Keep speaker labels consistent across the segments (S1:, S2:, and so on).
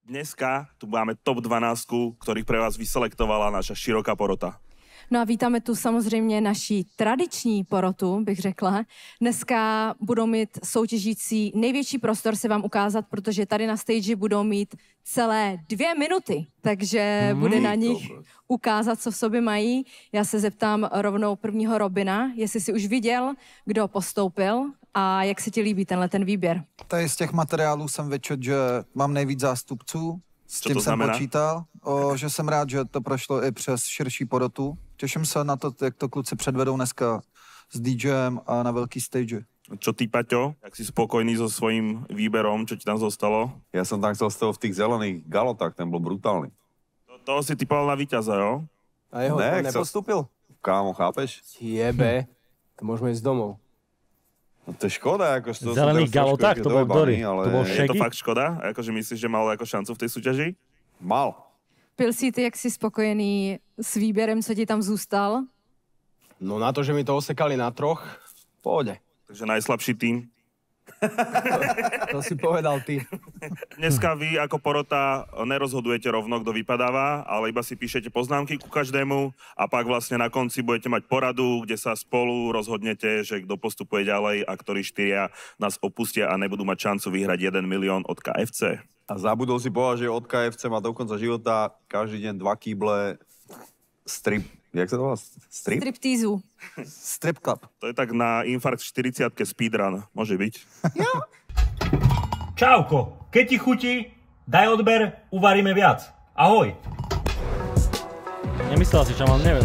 S1: Dneska tu máme top 12, ktorých pre vás vyselektovala naša široká porota.
S2: No a vítáme tu samozřejmě naší tradiční porotu, bych řekla. Dneska budou mít soutěžící největší prostor se vám ukázat, protože tady na stage budou mít celé 2 minuty, takže bude na nich ukázat, co v sobě mají. Já se zeptám rovnou prvního Robina, jestli si už viděl, kdo postoupil a jak se ti líbí ten výběr.
S3: Tady z těch materiálů jsem vyčet, že mám nejvíc zástupců. S tím jsem počítal, že jsem rád, že to prošlo i přes širší porotu. Těším se na to, jak to kluci předvedou dneska s DJem a na velký stage.
S1: Čo ty, Paťo? Jak si spokojný so svojím výberom? Čo ti tam zostalo?
S4: Ja som tam chcel z toho v tých zelených galotách, ten bol brutálny.
S1: Toho si typoval na víťaza, jo?
S5: A jeho nepostúpil?
S4: Kámo, chápeš?
S5: Jebe, to môžeme ísť domov.
S4: No to je škoda, akože to
S6: zelených galotách, to bol Dory,
S4: ale...
S6: to bol
S1: Je to fakt škoda? Akože myslíš, že mal ako šancu v tej súťaži?
S4: Mal.
S2: Pilsi, ty jak jsi spokojený s výběrem, co ti tam zůstal?
S5: No na to, že mi to osekali na 3, pôjde.
S1: Takže najslabší tým.
S5: To si povedal ty.
S1: Dneska vy ako porota nerozhodujete rovno, kto vypadáva, ale iba si píšete poznámky ku každému a pak vlastne na konci budete mať poradu, kde sa spolu rozhodnete, že kto postupuje ďalej a ktorí 4 nás opustia a nebudú mať šancu vyhrať 1 milión od KFC.
S4: A zabudol si povedať, že od KFC má do konca života každý deň 2 kýble strip. Jak sa to volá? Strip?
S2: Striptízu.
S3: Strip club.
S1: To je tak na infarkt 40-ke speedrun. Môže byť.
S2: Jo.
S7: Čauko, keď ti chutí, daj odber, uvaríme viac. Ahoj.
S6: Nemyslel si, čo mám, neviem.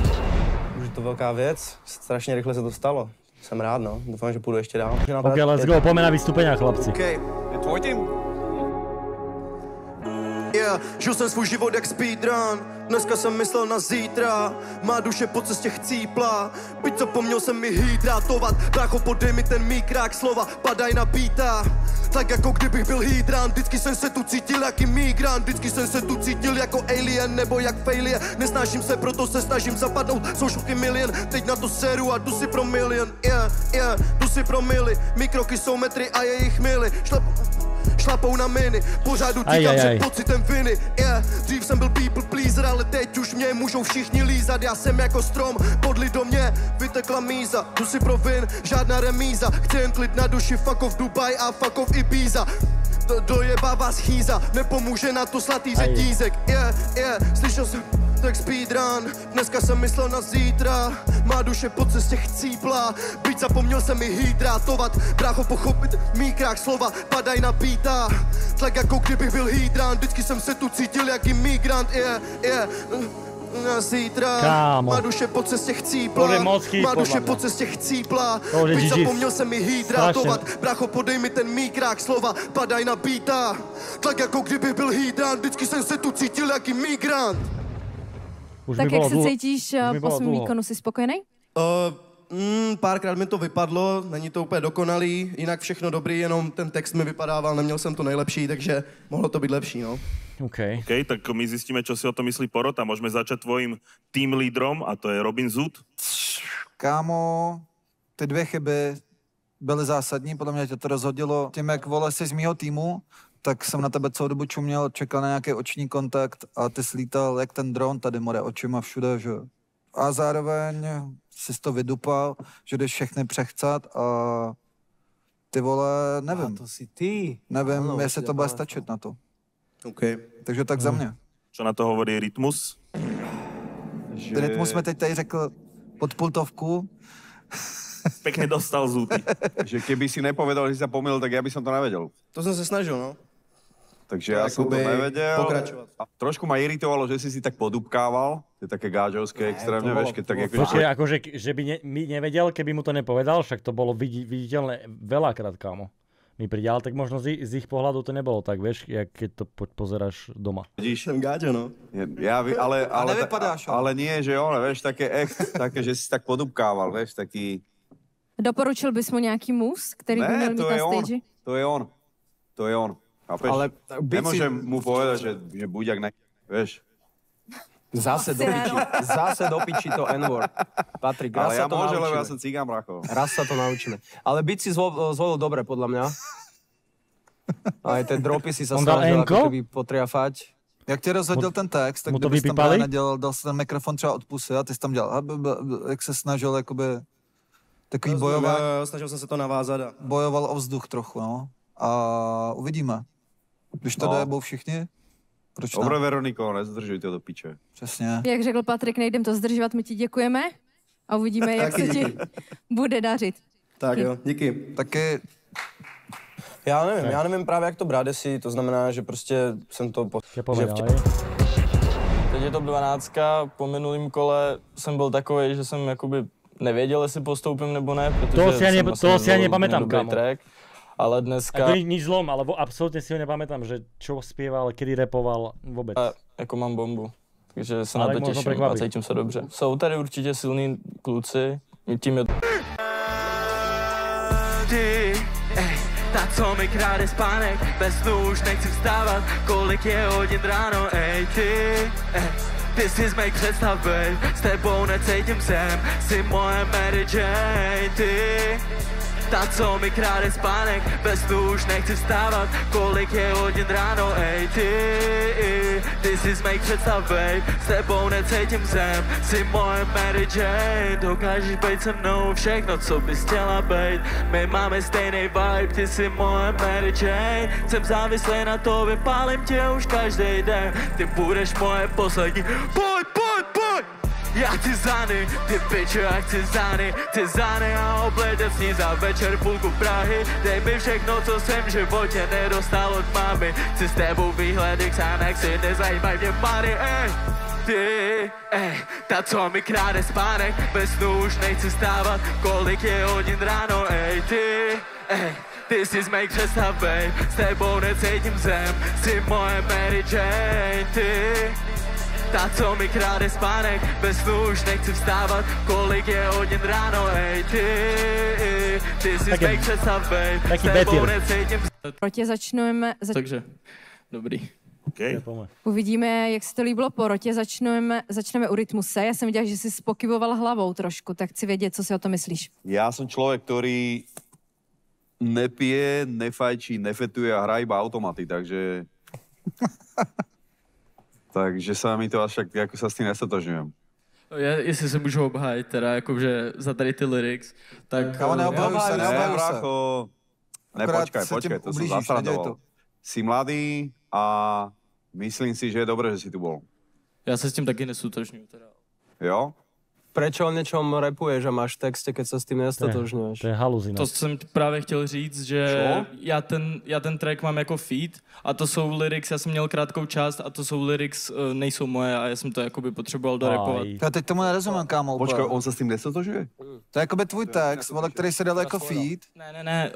S8: Už je to veľká vec, strašne rýchle sa to stalo. Som rád, no. Dúfam, že pôjdu ešte dál.
S6: Ok, let's go, poďme na vystúpenia, chlapci.
S8: OK, je tvoj tým?
S9: Yeah, žil jsem svůj život jak speedrun, dneska jsem myslel na zítra, má duše po cestě chcípla, byť zapomněl jsem mi hydratovat, brácho podej mi ten mikrák, slova padaj na beata, tak jako kdybych byl hydrant, vždycky jsem se tu cítil jak imigrant, vždycky jsem se tu cítil jako alien nebo jak failure, nesnáším se, proto se snažím zapadnout, jsou šuky milion, teď na to seru a jdu si pro milion, yeah, jdu si pro mily, mikroky jsou metry a je jich mily, šlapou na miny, pořád utíkám před pocitem viny, dřív jsem byl people pleaser, ale teď už mě můžou všichni lízat, já jsem jako strom, podli do mě vytekla míza, jdu si pro vin, žádná remíza, chci jen klid na duši, fuck off Dubai a fuck off Ibiza. Dojebává schýza, nepomůže na to slatý řetízek, slyšel jsem tak speedrun, dneska jsem myslel na zítra, má duše po cestě chcípla, byť zapomněl jsem mi hydratovat, brácho pochopit mikrák, slova padaj na beata, tlak jako kdybych byl hydrant, vždycky jsem se tu cítil jak imigrant, na zítra, má duše po cestě chcípla, má duše po cestě chcípla, byť zapomněl jsem mi hydratovat, brácho podej mi ten mikrák, slova padaj na beata, tlak jako kdybych byl hydrant, vždycky jsem se tu cítil jak imigrant.
S2: Tak jak se cítíš po svém výkonu, jsi spokojený?
S9: Párkrát mi to vypadlo, není to úplně dokonalý, jinak všechno dobrý, jenom ten text mi vypadával, neměl jsem to nejlepší, takže mohlo to být lepší, no.
S1: OK, tak my zjistíme, čo si o tom myslí porota. Môžeme začať tvojim tým lídrom a to je Robin Zoot.
S3: Kámo, ty 2 chyby byly zásadní, podle mě tě to rozhodilo. Tím, jak vole jsi z mýho týmu, tak jsem na tebe celou dobu čuměl, čekal na nějaký oční kontakt a ty slítal jak ten dron tady more očima všude, že? A zároveň jsi to vydupal, že jdeš všechny přechcat a ty vole, nevím.
S8: A to si ty.
S3: Nevím, ano, jestli to bude stačit na to.
S9: OK.
S3: Takže tak za mě.
S1: Čo na to hovorí Rytmus?
S3: Že... Rytmus jsme teď tady řekl pod pultovku.
S1: Pekne dostal Zúty.
S4: Že keby si nepovedal, že si sa pomýlil, tak ja by som to nevedel.
S9: To som sa snažil, no.
S4: Takže ja som to nevedel. Pokračovať. A trošku ma iritovalo, že si tak podúbkával. To je také gáčovské extrémne, vieš, keď tak
S6: akože, že by nevedel, keby mu to nepovedal, však to bolo viditeľné veľakrát, kámo. Mi príde, ale tak možno z ich pohľadu to nebolo tak, vieš, jak keď to pozeráš doma.
S4: Vidíš?
S9: Som gáčo, no.
S4: Ale nie, že on, vieš, také také, že si tak podúbkával, vieš, taký...
S2: Doporučil bys mu nějaký mus, který by měl mít na stage?
S4: To je on. Chápeš? Ale nemôžem mu povedať, že buď jak vieš.
S8: Zase do piči to N-word. Patrik, raz sa to naučíme. Ale ja môžem, lebo ja som cigán, bracho. Raz sa to naučíme. Ale byť si zvolil dobre, podľa mňa. A aj tie dropy si sa snažil ako keby potriafať.
S3: Jak tě rozhodil ten text, tak kdybys tam právě nedělal, dal si ten mikrofon třeba od pusy a ty jsi tam dělal, jak se snažil jakoby takový bojovat.
S9: Snažil jsem se to navázat.
S3: Bojoval o vzduch trochu, no. A uvidíme. Když to dojebou všichni, proč ne?
S4: Dobre, Veroniko, nezdržuj to do piče.
S3: Přesně.
S2: Jak řekl Patrik, nejdem to zdržovat, my ti děkujeme a uvidíme, jak se ti bude dařit.
S9: Tak jo, díky.
S3: Taky...
S10: Já nevím právě, jak to brát, jestli to znamená, že prostě jsem to... Teď je to 12, po minulém kole jsem byl takový, že jsem jakoby nevěděl, jestli postoupím nebo ne, protože
S6: toho si ja nepamätám, kámo.
S10: Track, ale dneska...
S6: Ako nič zlom, ale absolútne si ho nepamätám, že čo spieval, kedy rapoval, vôbec.
S10: Jako mám bombu, takže se na to těším a cítím se dobře. Jsou tady určitě silní kluci, tím je...
S11: Ta, co mi kráde spánek, bez snu už nechci vstávat, kolik je hodin ráno, ty si z mých představ, babe, s tebou necítím sem, jsi moje Mary Jane, ty. Ta, co mi kráde spánek, bez snu už nechci vstávat, kolik je hodin ráno, ty si z mých představ, babe, s tebou necítím sem, jsi moje Mary Jane, dokážeš být se mnou všechno, co bys chtěla být, my máme stejný vibe, ty jsi moje Mary Jane, jsem závislý na tobě, pálím tě už každý den, ty budeš moje poslední, pojď! Já chci zány, ty piče, já chci zány a obletět s ní za večer půlku Prahy. Dej mi všechno, co jsem v životě nedostal od mámy. Chci s tebou výhledy k sánek, si nezajímaj mě pary, ty, ta, co mi kráde spánek, bez snu už nechci stávat, kolik je hodin ráno, ty jsi z mých představ, babe, s tebou necítím zem, jsi moje Mary Jane, ty. Ta, co mi kráde spánek, bez snu už nechci vstávat, kolik je hodin ráno, ty si z mých představ, babe, s tebou necítím...
S2: Rotě začneme...
S10: Takže, dobrý.
S1: Okay.
S2: Uvidíme, jak se to líbilo po Rotě, začneme u Rytmuse. Já jsem viděla, že jsi spokyvoval hlavou trošku, tak chci vědět, co si o to myslíš.
S4: Ja som človek, ktorý nepije, nefajčí, nefetuje a hrá iba automaty, takže... Takže sa mi to až tak, jako sa s tým nestotožňujem.
S10: Jestli se můžu obhájit teda, jakože za tady ty lyrics, tak...
S3: Neobhajuj se.
S4: Ne, počkaj, to som zasradoval. Si mladý a myslím si, že je dobré, že si tu bol.
S10: Já se s tím taky nestotožňuju teda.
S4: Jo?
S8: Prečo o něčom rapuješ a máš v texte, keď se s tím nestotožňuješ?
S6: To je haluzina.
S10: To jsem právě chtěl říct, že já ten track mám jako feat a to jsou lyrics, já jsem měl krátkou část a to jsou lyrics, nejsou moje a já jsem to jakoby potřeboval dorapovat.
S3: Já teď tomu nerozumím, kámo.
S4: Počkej, on se s tím nestotožňuje?
S3: To je jakoby tvůj text, vole, který se dal jako feat.
S10: Ne,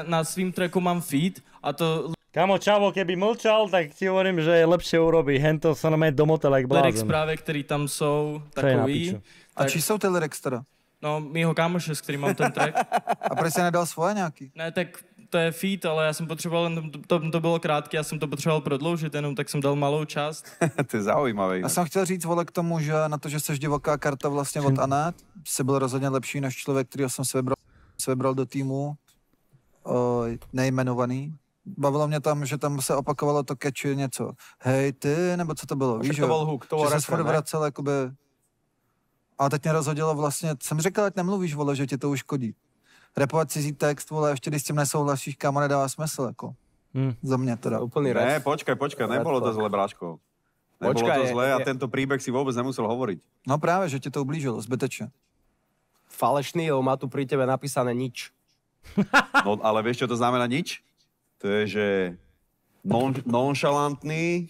S10: na svým tracku mám feat a to...
S6: Kámo, Čavo, keby mlčal, tak ti hovorím, že je lepšie urobí. Hento sa nám je do motela, jak blázen.
S10: Lyrics právě, který tam jsou, takový.
S3: A čí jsou ty lyrics teda?
S10: No, mýho kámoše, s kterým mám ten track.
S3: A proč jsi nedal svoje nějaký?
S10: Ne, tak to je feat, ale já jsem potřeboval, to bylo krátké, já jsem to potřeboval prodloužit, jenom tak jsem dal malou část.
S4: To je zaujímavé.
S3: Já jsem chtěl říct, vole, k tomu, že na to, že jsi divoká karta vlastně od Anet, jsi byl rozhodně lepší než člověk, kterýho jsem se vybral do týmu, nejmenovaný. Bavilo mě tam, že tam se opakovalo to catchy něco. Hej ty, nebo co to bylo, víš,
S8: to byl hook, to byl
S3: že se furt vracel, jakoby... A teď mě rozhodilo vlastně, jsem říkal, ať nemluvíš, vole, že ti to uškodí. Rapovat cizí text, vole, ještě když s tím nesouhlasíš, kámo, nedává smysl, jako. Za mě teda.
S8: Úplný
S4: ne, počkaj, nebolo to zle, bráško. Nebolo to zle a tento príbeh si vôbec nemusel hovoriť.
S3: No právě, že ti to ublížilo, zbytečně.
S8: Falešný, má tu pri tebe napísané nič.
S4: No, ale vieš, čo to znamená nič? To je, že nonšalantný,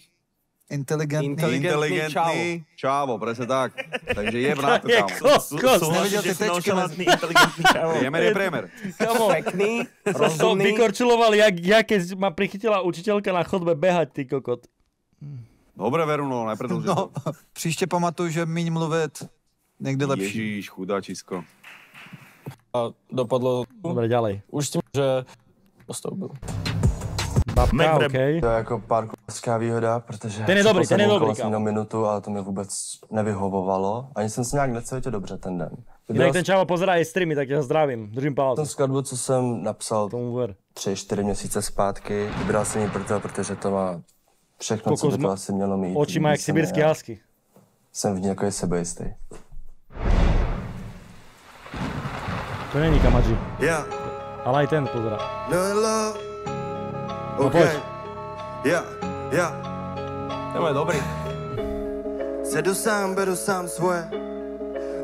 S4: inteligentný čávo, presne tak. Takže je na to, kámo.
S3: Neviděl ty tečky,
S1: inteligentný čávo.
S4: Jemer je priemer.
S8: Pekný, rozumný.
S6: To vykorčuloval, jak keď ma prichytila učiteľka na chodbe behať, ty kokot.
S4: Dobre, Veruno, nepredlží to.
S3: No, příště pamatuj, že míň mluvit, někdy lepší.
S4: Ježíš, chudáčisko.
S10: A dopadlo...
S6: Dobre, ďalej.
S10: Už tím, že postoupil.
S6: Babka, okej.
S12: To je jako parkourská výhoda, protože
S6: ten je dobrý,
S12: na minutu, ale to mi vůbec nevyhovovalo. Ani jsem se nějak necítil dobře ten den.
S6: Inak ten Čavo pozerá aj streamy, tak ja zdravím, držím palce.
S12: Ten skladbu, co jsem napsal, 3-4 měsíce zpátky. Vybral jsem ji proto, protože to má všechno, co by to asi mělo mít.
S6: Oči má jak sibirský husky.
S12: Jsem v ní jako sebejistý.
S6: To není Kamadži.
S9: Yeah.
S6: Ale aj ten pozerá.
S9: No,
S6: poď.
S8: To je dobrý.
S9: Sedu sám, beru sám svoje.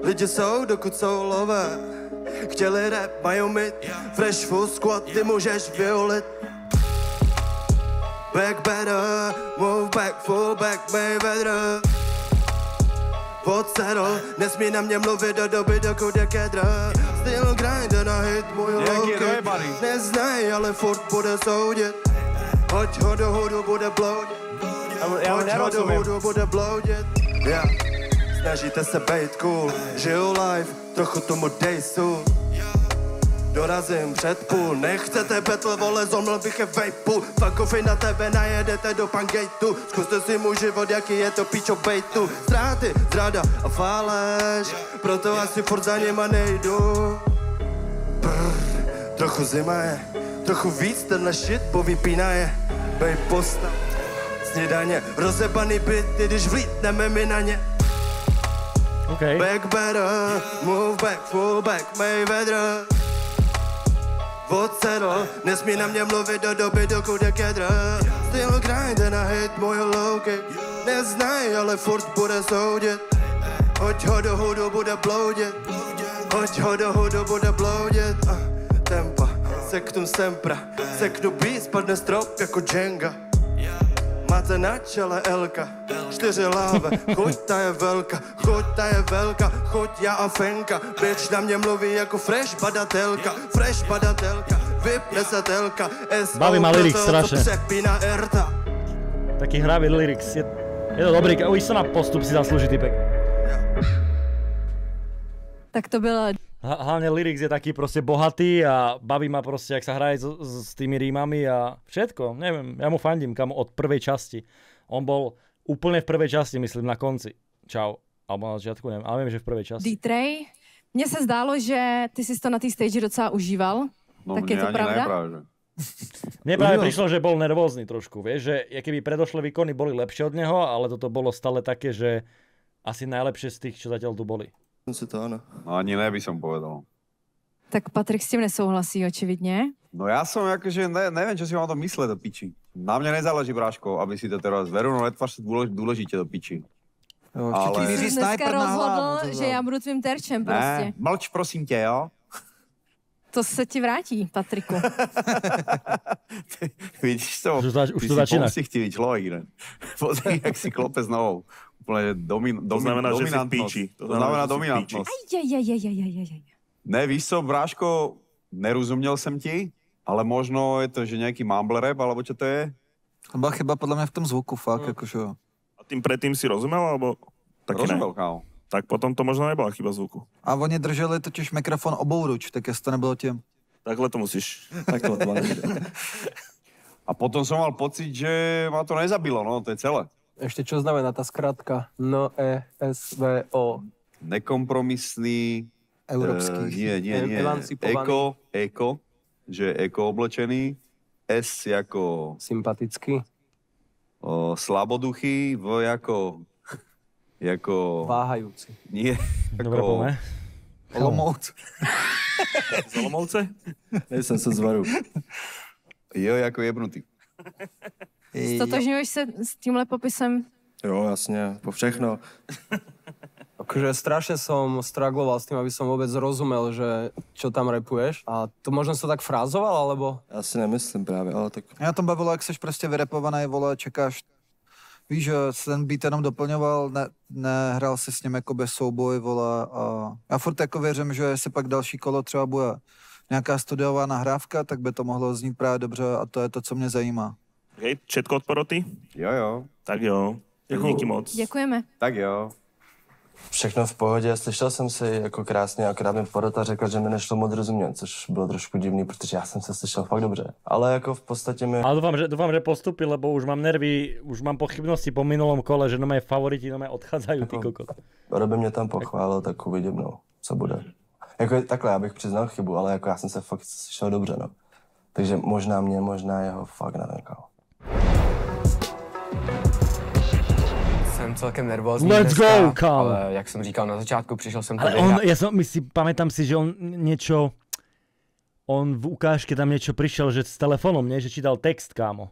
S9: Lidi jsou, dokud jsou lové. Chtěli rap, mají mít fresh full squad, ty můžeš vyolit. Back better, move back, full back, Mayweather. Podsedl, nesmí na mě mluvit do doby, dokud je kedr. Still grind na hit, můj loket. Neznaj, ale furt bude soudit. Hoď ho do hudu, bude bloudit. Hoď ho do hudu, bude bloudit. Yeah. Snažíte se bejt cool, žiju life, trochu tomu dej sůl. Dorazím před půl, nechcete battle, vole, zomlel bych je vejpu. Fakofy na tebe, najedete do pangateu. Zkuste si můj život, jaký je to píčo bejtu. Ztráty, zrada a fálež, proto asi furt za nima nejdu. Trochu zima je, trochu víc tenhle shit povypíná je. Bej postav, snídaně, rozebaný byty, když vlítneme my na ně.
S6: Okay.
S9: Back better, move back, full back, Mayweather. Odsedl, nesmí na mě mluvit do doby, dokud je kedr. Still grind na hit, můj loket. Neznaj, ale furt bude soudit. Hoď ho do hudu, bude bloudit. Hoď ho do hudu, bude bloudit. Tempa, seknu sempra. Seknu beat, spadne strop jako Jenga. Máte na čele Elka, 4 láve, chuť ta je velká, chuť ta je velká, chuť já a Fenka. Bitch na mě mluví jako fresh badatelka, vypne se telka,
S6: baví ma lyrics strašne.
S9: Přepína Erta.
S6: Taký hravý lyrics, je to dobrý, už sa na postup si zaslúži typek.
S2: Tak to bylo...
S6: Hlavne lyrics je taký proste bohatý a baví ma proste, jak sa hraje s tými rímami a všetko, neviem, ja mu fandím, kamo, od prvej časti. On bol úplne v prvej časti, myslím, na konci. Čau. Alebo na začiatku, neviem, ale viem, že v prvej časti.
S2: D-Tray, mně se zdálo, že ty si to na té stage docela užíval.
S4: No,
S2: tak je to pravda?
S6: Mne práve prišlo, že bol nervózny trošku, vieš, že keby predošlé výkony boli lepšie od neho, ale toto bolo stále také, že asi najlepšie z tých, čo zatiaľ tu boli.
S4: No ani ne by som povedal.
S2: Tak Patrik s tím nesouhlasí, očividně.
S4: No ja som akože, neviem, čo si mám to myslet do piči. Na mňa nezáleží, bráško, aby si to teraz veru, netvář sa dôležite do piči.
S3: Jo,
S4: ale...
S2: Ty jsi dneska rozhodl, že já budu tvým terčem prostě.
S4: Ne, mlč prosím tě, jo?
S2: To se ti vrátí, Patriku.
S4: Vidíš to?
S6: Už to začíná.
S4: Ty si pomstichtivý človek, ne? Pozri, jak si klope znovu. Úplne
S1: to znamená, že si v píči.
S4: To znamená dominantnosť. Ne, víš co, bráško, nerozuměl jsem ti, ale možno je to, že nějaký mumble rap, alebo čo to je?
S3: To byla chyba podle mě v tom zvuku, fakt, jakože jo.
S1: A tým predtým si rozumel, alebo taky
S4: rozumel,
S1: ne?
S4: kámo.
S1: Tak potom to možno nebyla chyba zvuku.
S3: A oni drželi totiž mikrofon obou ruč, tak jestli to nebylo tím.
S1: Takhle to musíš.
S3: Takhle to
S4: A potom som mal pocit, že ma to nezabilo, no, to je celé.
S8: Ešte čo znamená tá skratka? NESVO.
S4: Nekompromisný.
S3: Európsky.
S4: Nie. Eko, že je eko oblečený. S jako...
S8: Sympatický.
S4: Slaboduchý, V jako...
S8: Váhajúci.
S4: Nie.
S6: Dobre, poďme.
S3: Olomouc.
S1: Z Olomouce?
S12: Nejsem se zvaru.
S4: Jo, jako jebnutý.
S2: Stotožňuješ se s tímhle popisem?
S12: Jo, jasně, po všechno.
S8: Akože strašne som struggloval s tým, aby som vôbec rozumel, že čo tam rapuješ. A to možno si to tak frázoval, alebo?
S12: Já si nemyslím právě, ale tak...
S3: Já tom bavilo, jak jsi prostě vyrepovaný, vole, čekáš. Víš, že ten beat jenom doplňoval, nehrál si s ním jako bez souboj, vole, a já furt jako věřím, že jestli pak další kolo třeba bude nějaká studiová nahrávka, tak by to mohlo znít právě dobře a to je to, co mě zajímá.
S1: Hej, všetko od poroty?
S4: Jo.
S1: Tak jo. Díky moc.
S2: Děkujeme.
S4: Tak jo.
S12: Všechno v pohodě, slyšel jsem si jako krásně, akorát mi porota řekla, že mi nešlo moc rozumět, což bylo trošku divný, protože já jsem se slyšel fakt dobře. Ale jako v podstatě mi...
S6: Ale dúfam, že postupí, lebo už mám nervy, už mám pochybnosti po minulom kole, že moje favoriti odchádzajú, ty kokot.
S12: Roby mě tam pochválil, tak uvidím, no, co bude. Jako takhle, já bych přiznal chybu, ale jako já jsem se fakt slyšel dobře, no. Takže možná mě, možná jeho, fakt nevím, kámo.
S13: Jsem celkem nervózní
S6: Let's
S13: dneska,
S6: go, kámo.
S13: ale jak jsem říkal na začátku, přišel jsem tady.
S6: Ale pamätám si, že on niečo, on v ukážke tam niečo prišiel, že s telefónom, nie? Že čítal text, kámo.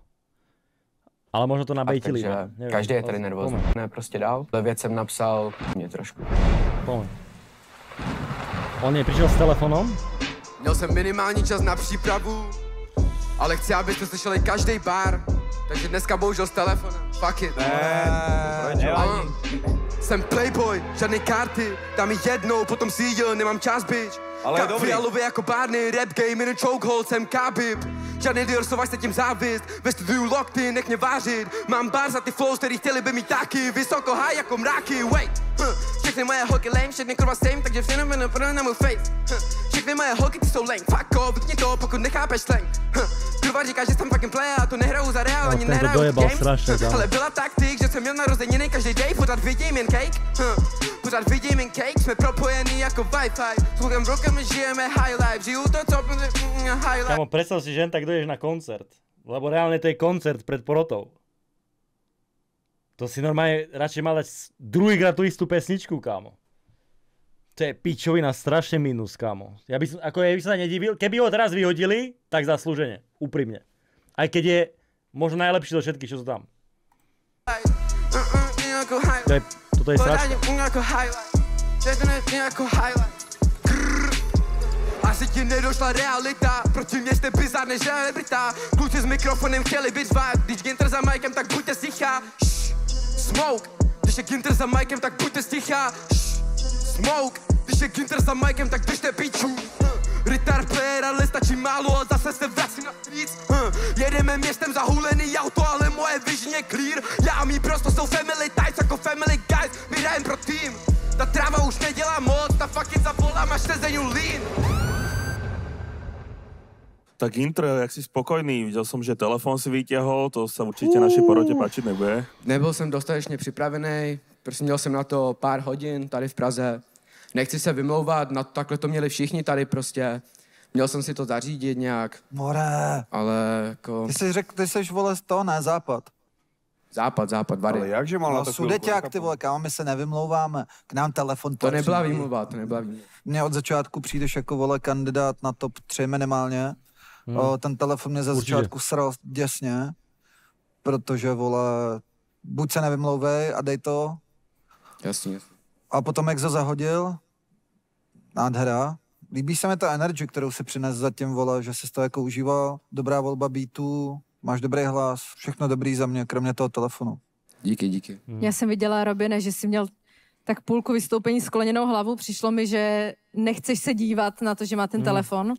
S6: Ale možno to nabejtili.
S13: Každý je tady nervózní. Ne, prostě dál. Ale věc jsem napsal mě trošku.
S6: Pomeň. On nepřišel s telefonem?
S14: Měl jsem minimální čas na přípravu, ale chci, abyste slyšeli každý bar, takže dneska bohužel s telefonem. Fuck it. Jsem playboy, žádný karty, dám mi jednou, potom si jel, nemám čas, bitch.
S4: Ale dobrý.
S14: Fialový jako Barney, rap game in a chokehold, jsem Khabib. Žádný deal, sovaž se tím závist, ve studiu locked in, nech mě vážit. Mám bar za ty flows, který chtěli by mít taky, vysoko high jako mraky, wait. Všechny moje holky lame, všechny kurva same, takže všechny pro na můj face. Všechny moje holky, ty jsou lame, fuck off, vypni to, pokud nechápeš slang. Kurva říká, že jsem fucking player, a to nehraju za real, ani nehraju games. Ale byla taktik, že jsem měl narozeniny každý day, pořád vidím jen cake. Pořád vidím jen cake, jsme propojený jako Wi-Fi. S chlukem v rukem žijeme high life, žiju to, co high life.
S6: Kámo, predstav si, že jen tak dojdeš na koncert. Lebo reálne to je koncert pred porotou. To si normálne radšej mal dať druhýkrát tú istú pesničku, kámo. To je pičovina, strašne minus, kámo. Ja by som sa nedivil, keby ho teraz vyhodili, tak zaslúžene, úprimne. Aj keď je možno najlepší do všetkých, čo sú tam. Toto je strašné.
S14: Asi ti nedošla realita, proti mě jste bizar než celebrita. Kluci s mikrofonem chtěli být vibe, když Ginter za mikem, tak buďte sticha. Smoke, když je Ginter za mikem, tak buďte sticha. Smoke, když je Ginter za mikem, tak běžte piču. Retard player, ale stačí málo a zase se vracím na stříc. Jedeme městem zahulený auto, ale moje vision je clear. Já a mý bros, to jsou family ties jako family guys, my hrajem pro tým. Ta tráva už nedělá moc, ta fucking zavolá, máš sezeniu lean.
S1: Tak intro, jak si spokojný, viděl jsem, že telefon si vytěhol, to se určitě naší porotě páčit nebude.
S14: Nebyl jsem dostatečně připravený, prostě měl jsem na to pár hodin tady v Praze. Nechci se vymlouvat, takhle to měli všichni tady prostě. Měl jsem si to zařídit nějak.
S3: More.
S14: Ale jako...
S3: Ty jsi řekl, ty jsi vole z toho, ne západ.
S14: Západ, Vary.
S4: Ale jakže mal na to
S3: Sudeťák, ty vole, kámo, my se nevymlouváme. K nám telefon
S14: to nebyla výmluva, to nebyla výmluva.
S3: Mně od začátku přijdeš jako, vole, kandidát na top 3 minimálně. Ten telefon mě za začátku sral děsně, protože, vole, buď se nevymlouvej a dej to.
S14: Jasně.
S3: A potom, jak to zahodil, nádhera. Líbí se mi ta energy, kterou si přines zatím, vole, že jsi to jako užíval, dobrá volba beatů, máš dobrý hlas, všechno dobrý za mě, kromě toho telefonu.
S14: Díky.
S2: Já jsem viděla, Robine, že jsi měl tak půlku vystoupení skloněnou hlavu, přišlo mi, že nechceš se dívat na to, že má ten telefon.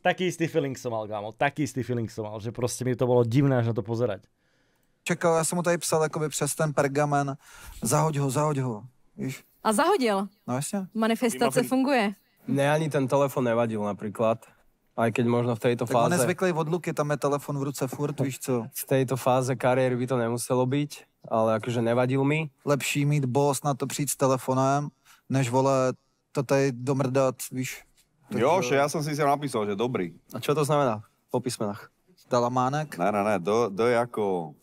S6: Taký istý feeling som mal, kámo, taký istý feeling som mal, že prostě mi to bylo divné, až na to pozerať.
S3: Čekal, já jsem mu tady psal jakoby přes ten pergamen, zahoď ho, víš?
S2: A zahodil.
S3: No jasně.
S2: Manifestace funguje.
S8: Ne, ani ten telefon nevadil napríklad. Aj keď možno v tejto
S3: tak
S8: fáze...
S3: Tak on nezvyklý od Luky, tam je telefon v ruce furt, víš co?
S8: V tejto fáze kariéry by to nemuselo byť, ale akože nevadil mi.
S3: Lepší mít boss na to přijít s telefonem, než, vole, to tady domrdat, víš?
S4: Jo, že ja som si napísal, že dobrý.
S8: A čo to znamená po písmenách?
S3: Dalamánek?
S4: Ne, do jako...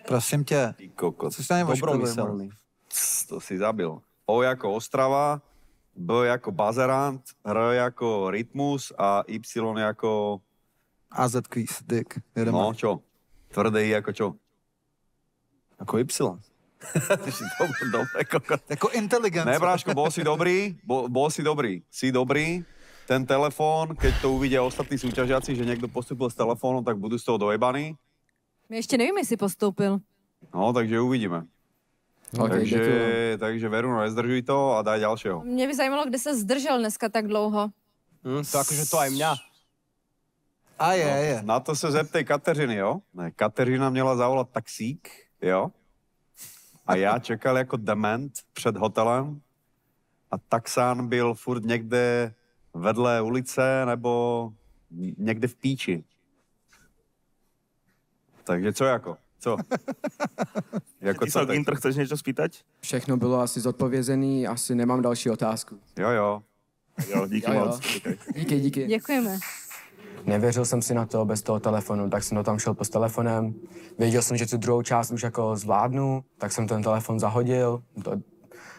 S3: Prosím tě.
S4: Ty kokot.
S3: Co jsi tady
S8: dobromyselný.
S4: To si zabil. O jako Ostrava, B jako Bazerant, R jako Rytmus a Y jako...
S3: AZ Quiz, Dick. Jedeme.
S4: No, čo? Tvrdý jako čo?
S8: Jako Y.
S4: Ty si dobrý kokot.
S3: Jako inteligence.
S4: Ne, bráško, bol si dobrý. Si dobrý. Ten telefon, keď to uvidia ostatní súťažiaci, že niekto postupil s telefónom, tak budú z toho dojebaní.
S2: My ještě nevíme, jestli postoupil.
S4: No, takže uvidíme.
S14: Okay,
S4: takže Veruno, nezdržuj to a daj ďalšieho.
S2: Mě by zajímalo, kde se zdržel dneska tak dlouho.
S8: To akože to aj mňa.
S3: A je.
S4: Na to se zeptej Kateřiny, jo? Ne, Kateřina měla zavolat taxík, jo? A já čekal jako dement před hotelem a taxán byl furt někde vedle ulice nebo někde v píči. Takže co jako? Co?
S1: Jako ty co, Ginter, chceš něco spýtať?
S14: Všechno bylo asi zodpovězený, asi nemám další otázku.
S4: Jo.
S1: Jo, díky moc.
S15: Díky.
S2: Děkujeme.
S13: Nevěřil jsem si na to bez toho telefonu, tak jsem to tam šel s telefonem. Věděl jsem, že tu druhou část už jako zvládnu, tak jsem ten telefon zahodil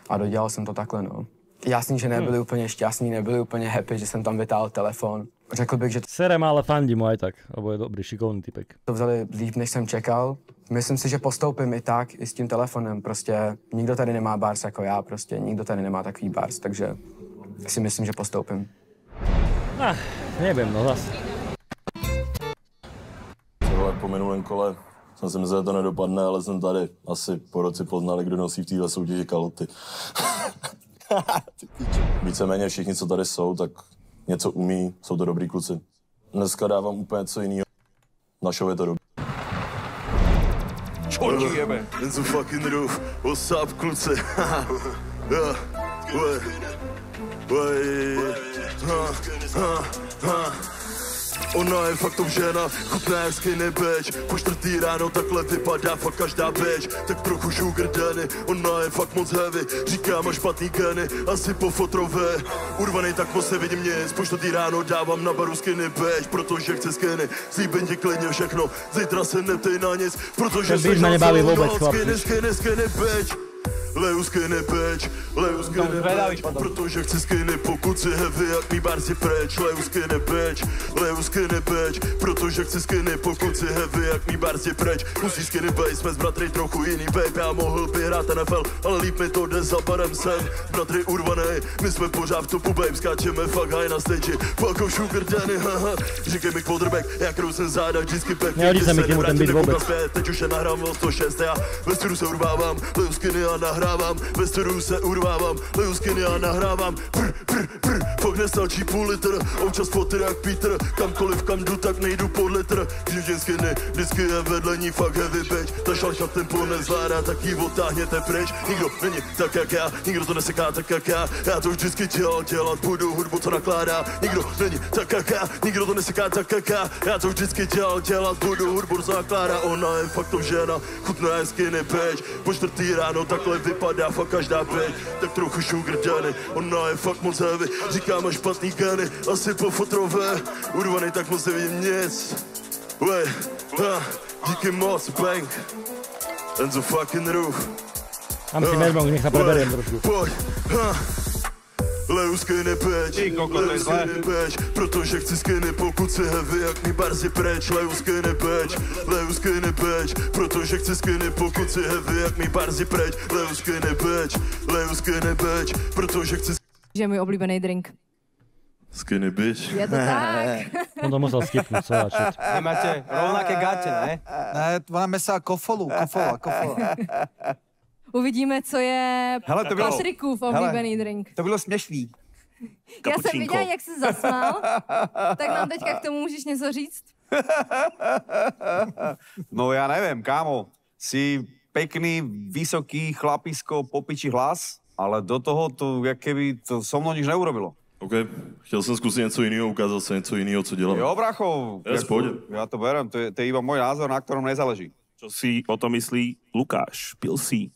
S13: a dodělal jsem to takhle, no. Jasný, že nebyli úplně šťastní, nebyli úplně happy, že jsem tam vytáhl telefon. Řekl bych, že...
S6: Serem, ale fandím mu aj tak, lebo je dobrý, šikovný typek.
S13: To vzali líp, než jsem čekal. Myslím si, že postoupím i tak, i s tím telefonem. Prostě nikdo tady nemá bars jako já, prostě nikdo tady nemá takový bars, takže si myslím, že postoupím.
S6: Nevím, no zase.
S16: Po minulém kole jsem si myslel, že to nedopadne, ale jsem tady. Asi po roce poznali, kdo nosí v téhle soutěži kaloty. Víceméně všichni, co tady jsou, tak něco umí, jsou to dobrý kluci. Dneska dávám úplně něco jiného. Na show je to dobrý.
S9: Čorti jebe. In the fucking roof. What's up, kluci? Ona je fakt žena, chutná jak skinny bitch. Po 4. ráno takhle vypadá fakt každá bitch. Tak trochu sugar daddy, ona je fakt moc heavy. Říká, má špatný geny, asi po fotrové. Urvanej tak moc nevidím nic, po 4. ráno dávám na baru skinny bitch. Protože chci skinny, slíbím ti klidně všechno. Zítra se neptej na nic, protože se skinny bitch. Leju skinny bitch, protože chci skinny, pokud si heavy, jak mý bar si preč. Leju skinny bitch, protože chci skinny, pokud si heavy, jak mý bar si preč. Musí skinny base, jsme s bratry trochu jiný babe. Já mohl by hrát NFL, ale líp mi to jde za barem sem. Bratry urvanej, my jsme pořád v topu babe, skáčeme fakt high na stage. Fuck off sugar daddy, haha. Říkej mi quarterback, já krousem záda, vždycky pek.
S6: Nehodí se mi k němu ten beat vůbec.
S9: Teď už je nahrám o 106, já ve studiu se urvávám, leju skinny a nahrávám, ve studiu se urvávám, leju skinny a nahrávám. Fakt nestačí půl litr, občas foty jak Peter, kamkoliv kam jdu, tak nejdu pod litr. Když skinny, vždycky je vedle ní fakt heavy bitch. Ta šalša tempo nezvládá, tak jí otáhněte pryč. Nikdo není tak jak já, nikdo to neseká tak jak já. Já to vždycky dělat budu hudbu, co nakládá. Nikdo není tak jak já, nikdo to neseká tak jak já. Já to vždycky dělat budu hudbu, co nakládá. Ona je fakt žena, chutná je skinny bitch. Po 4. ráno takhle vypadá fakt každá bitch. Tak trochu sugar daddy, ona je fakt moc heavy. Říká, má špatný geny, asi po fotrové. Urvanej tak moc nevidím nic. Díky moc, bang. And the fucking roof.
S6: Tam si medbong, nech sa preberiem trošku.
S9: Leju skinny bitch, protože chci skinny, pokud si heavy, jak mi barzi preč. Leju skinny bitch, protože chci skinny, pokud si heavy, jak mi barzi preč. Leju skinny bitch, protože chci...
S2: Že je můj oblíbený drink.
S9: Skinny bitch.
S2: Je to tak.
S6: On to musel skipnout, co začít.
S8: Nemáte rovnaké gate, ne?
S3: Ne, ona myslá kofola.
S2: Uvidíme, co je Patrikův oblíbený drink.
S4: To bylo směšný.
S2: Já jsem viděla, jak jsi zasmál, tak nám teďka k tomu můžeš něco říct?
S4: No já nevím, kámo. Jsi pekný, vysoký chlapisko, popičí hlas, ale do toho to, jak keby to so mnou nič neurobilo.
S16: OK, chtěl jsem zkusit něco jiného, ukázat se něco jiného, co dělám.
S4: Jo, bracho. Já to berem, to je iba môj názor, na ktorom nezáleží.
S1: Čo si o tom myslí Lukáš? Pil si?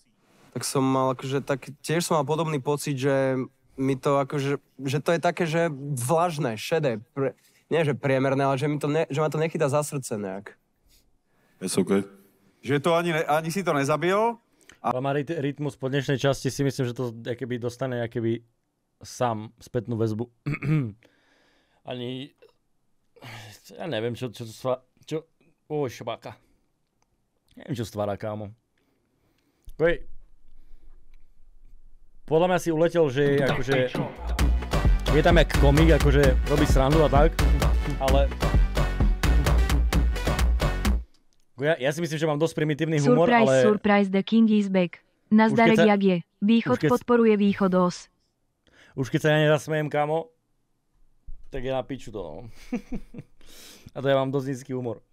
S8: Tak som mal akože, tiež som mal podobný pocit, že mi to akože, že to je také, že vlažné, šedé, nie že priemerné, ale že, že ma to nechytá za srdce nejak.
S16: Je OK.
S4: Že to ani si to nezabil?
S6: Ale má rytmus po dnešnej časti, si myslím, že to jakoby dostane jakoby sám spätnú väzbu. Ani... Ja neviem, čo šabáka. Neviem, čo stvára, kámo. Podľa mňa si uletel, že akože... Je tam jak komik, akože robí srandu a tak, ale... Ja si myslím, že mám dosť primitívny humor, ale...
S17: Surprise, the king is back. Nazdarek jak je. Východ podporuje východos.
S6: Už keď sa ja nezasmejem, kámo, tak je na piču to, no. A to ja mám dosť nízky humor.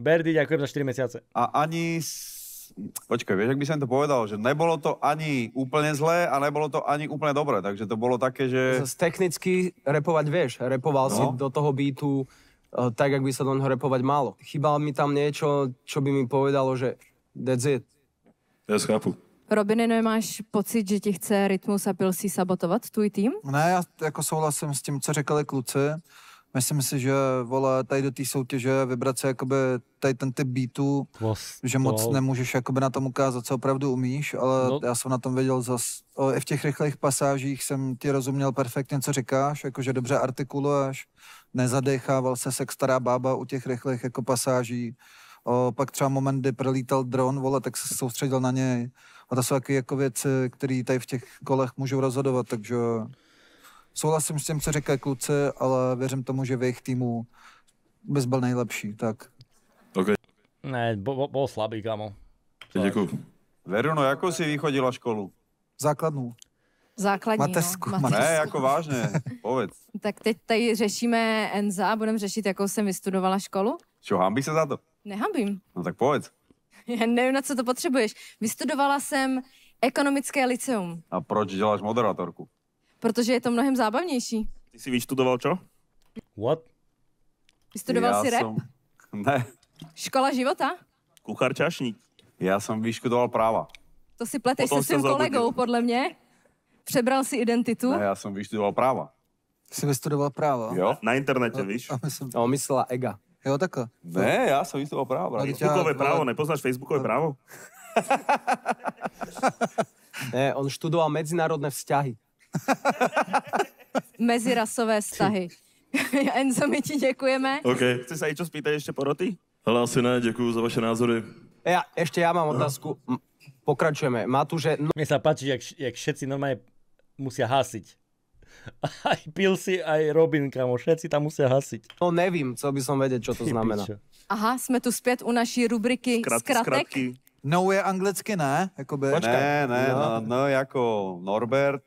S6: Berdy, ďakujem za 4 mesiace.
S4: A ani... Počkaj, vieš, ak by som to povedal, že nebolo to ani úplne zlé a nebolo to ani úplne dobré, takže to bolo také, že...
S8: Technicky repovať vieš, repoval si do toho beatu tak, jak by sa do neho repovať malo. Chýbalo mi tam niečo, čo by mi povedalo, že that's it.
S16: Ja schápu.
S2: Robine, nemáš pocit, že ti chce Rytmus a Pilsy sabotovat tvůj tým?
S3: Ne, já jako souhlasím s tím, co říkali kluci. Myslím si, že vole, tady do té soutěže vybrat se jakoby tady ten typ beatů, že moc nemůžeš jakoby na tom ukázat, co opravdu umíš, ale já jsem na tom věděl zas. I v těch rychlých pasážích jsem ti rozuměl perfektně, co říkáš, jakože dobře artikuluješ, nezadechával se jak stará bába u těch rychlých jako pasáží. Pak třeba moment, kdy prolítal dron, vole, tak se soustředil na něj. A to jsou taky jako věci, které tady v těch kolech můžou rozhodovat, takže souhlasím s tím, co říkají kluci, ale věřím tomu, že v jejich týmu bys byl nejlepší, tak.
S1: Okay.
S6: Ne, bol slabý, kamo.
S1: Děkuju.
S4: Veruno, jakou si vychodila školu?
S3: Základnou.
S2: Základní,
S3: Mateřsku.
S2: no.
S4: Ne, jako vážně, povedz.
S2: Tak teď tady řešíme Enza, budeme řešit, jakou jsem vystudovala školu.
S4: Čo, hambíš se za to?
S2: Nehambím.
S4: No tak povedz.
S2: Já nevím, na co to potřebuješ. Vystudovala jsem ekonomické lyceum.
S4: A proč děláš moderátorku?
S2: Protože je to mnohem zábavnější.
S1: Ty si vyštudoval čo?
S6: What?
S2: Vystudoval si rap?
S4: Ne.
S2: Škola života?
S1: Kuchár čašník.
S4: Já jsem vyštudoval práva.
S2: To si pleteš se svým kolegou, podle mě. Přebral si identitu.
S4: Ne, já jsem vyštudoval práva.
S3: Jsi vystudoval práva?
S4: Jo.
S1: Na internete, víš?
S8: On myslela ega.
S3: Jo, takhle.
S4: Ne, já jsem vystudoval práva.
S1: Facebookové právo, nepoznáš Facebookové právo?
S8: Ne, on študoval medzinárodné vzťahy.
S2: Mezirasové vztahy. Enzo, my ti děkujeme.
S1: OK. Chci sa čo spýtať ešte poroty?
S16: Hele, asi ne, děkuju za vaše názory.
S8: Ja mám otázku. Pokračujeme. Matúže...
S6: Mne sa páči, jak všetci normálne musia hasiť. Aj Pilsy, aj Robin, kamo, všetci tam musia hasiť.
S8: No nevím, co by som vedieť, čo to znamená.
S2: Aha, jsme tu zpět u naší rubriky zkratek.
S3: No je anglicky, ne? Jakoby.
S4: Ne, no jako Norbert,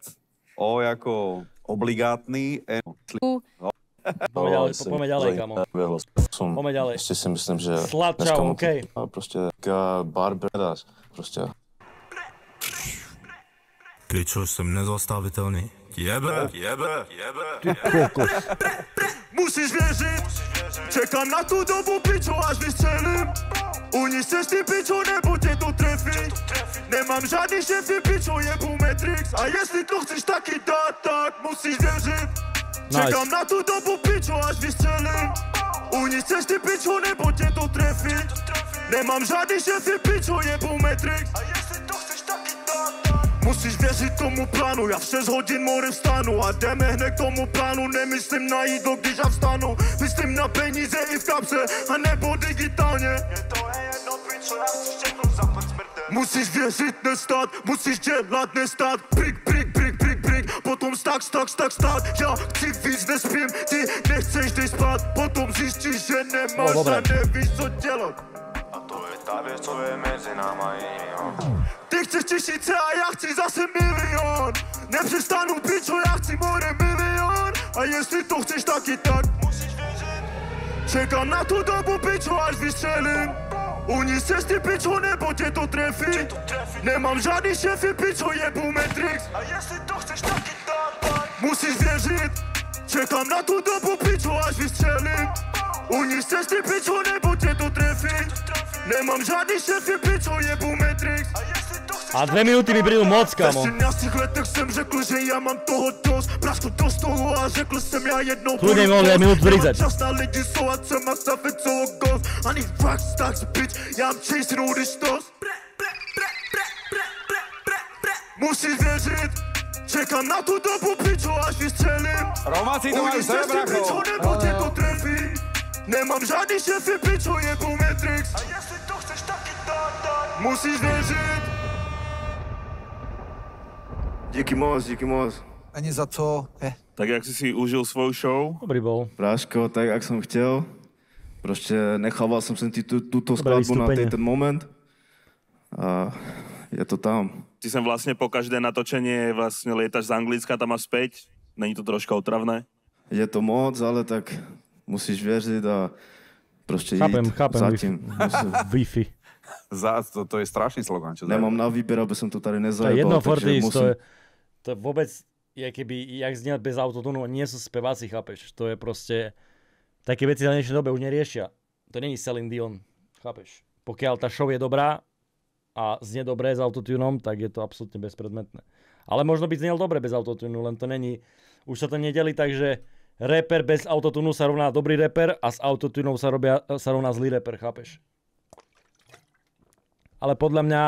S4: O jako obligátný,
S6: Poďme ďalej, kamo. Poďme ďalej.
S16: Ještě si myslím, že...
S6: Sladčau, OK.
S16: Prostě barberář, prostě.
S15: Pičo, jsem nezastavitelný. Jebe.
S6: Ty kokos.
S9: Musíš věřit, čekám na tu dobu, pičo, až vystřelím. Uniseš ty, pičo, nebo tě to trefí. Nemám žádný šefy, pičo, jebu Matrix. A jestli to chceš taky dát, tak musíš věřit. Čekám na tu dobu, pičo, až vystřelím. Uniseš ty, pičo, nebo tě to trefí. Nemám žádný šefy, pičo, jebu Matrix. A jestli to chceš taky dát, tak musíš věřit tomu plánu. Já v 6 hodin morem vstanu a jdeme hned k tomu plánu. Nemyslím na jídlo, když já vstanu. Myslím na peníze i v kapse, a nebo digitálně. Je to jedno, pičo, já chci všechno zapad smrte. Musíš věřit, nestát, musíš dělat, nestát. Prik, potom stát. Já chci víc, nespím, ty nechceš, dej spát. Potom zjistíš, že nemáš a nevíš, co dělat. A to je ta věc, co je mezi náma jinýho. Ty chceš 1000 a já chci zase 1 000 000. Nepřestanu, pičo, já chci more 1 000 000. A jestli to chceš taky, tak musíš věřit. Čekám na tu dobu, pičo, až vystřelím. Uniseš ty, pičo, nebo tě to trefí. Nemám žádný šefy, pičo, jebu Matrix. A jestli to chceš taky dát, tak musíš věřit. Čekám na tu dobu, pičo, až vystřelím. Uniseš ty, pičo, nebo tě to trefí. Nemám žádný šefy, pičo, jebu Matrix.
S6: A 2 minuty mi prídu moc, kamo.
S9: V 17 letech jsem řekl, že já mám toho dost. Prašku do stolu a řekl jsem já jednou.
S6: Kľudne mi mohli aj minút 30.
S9: Čas na lidi jsou a co má stavit celou golf. Ani rock stacks, bitch, já mám chasing all this stuff. Musíš věřit, čekám na tu dobu, pičo, až vystřelím.
S4: Romáci to mají sebe,
S9: pičo, nebo tě to trefí. Nemám žádný šefy, pičo, jebu Matrix. A jestli to chceš taky dát, tak musíš věřit.
S18: Díky moc.
S3: Ani za co.
S1: Tak jak si užil svoju show?
S6: Dobrý bol.
S18: Práško, tak jak jsem chtěl. Prostě nechával jsem si tuto skladbu na ten moment. A je to tam.
S1: Ty sem vlastne po každé natočenie vlastne lietaš z Anglicka tam a späť. Není to troška otravné?
S18: Je to moc, ale tak musíš věřit a prostě
S6: chápem,
S18: zatím.
S6: Wi-Fi.
S4: To je strašný slogan. Čo
S18: nemám na výběr, aby som to tady nezajebal.
S6: To je jedno, Fortis, to vôbec je keby, jak znieť bez autotunu, nie sú speváci, chápeš? To je proste, také veci za dnešnej dobe už neriešia. To není Celine Dion, chápeš? Pokiaľ tá show je dobrá a znie dobre s autotunom, tak je to absolútne bezpredmetné. Ale možno by znel dobre bez autotunu, len to není, už sa to nedeli tak, že rapper bez autotunu sa rovná dobrý rapper a s autotunou sa rovná zlý rapper, chápeš? Ale podľa mňa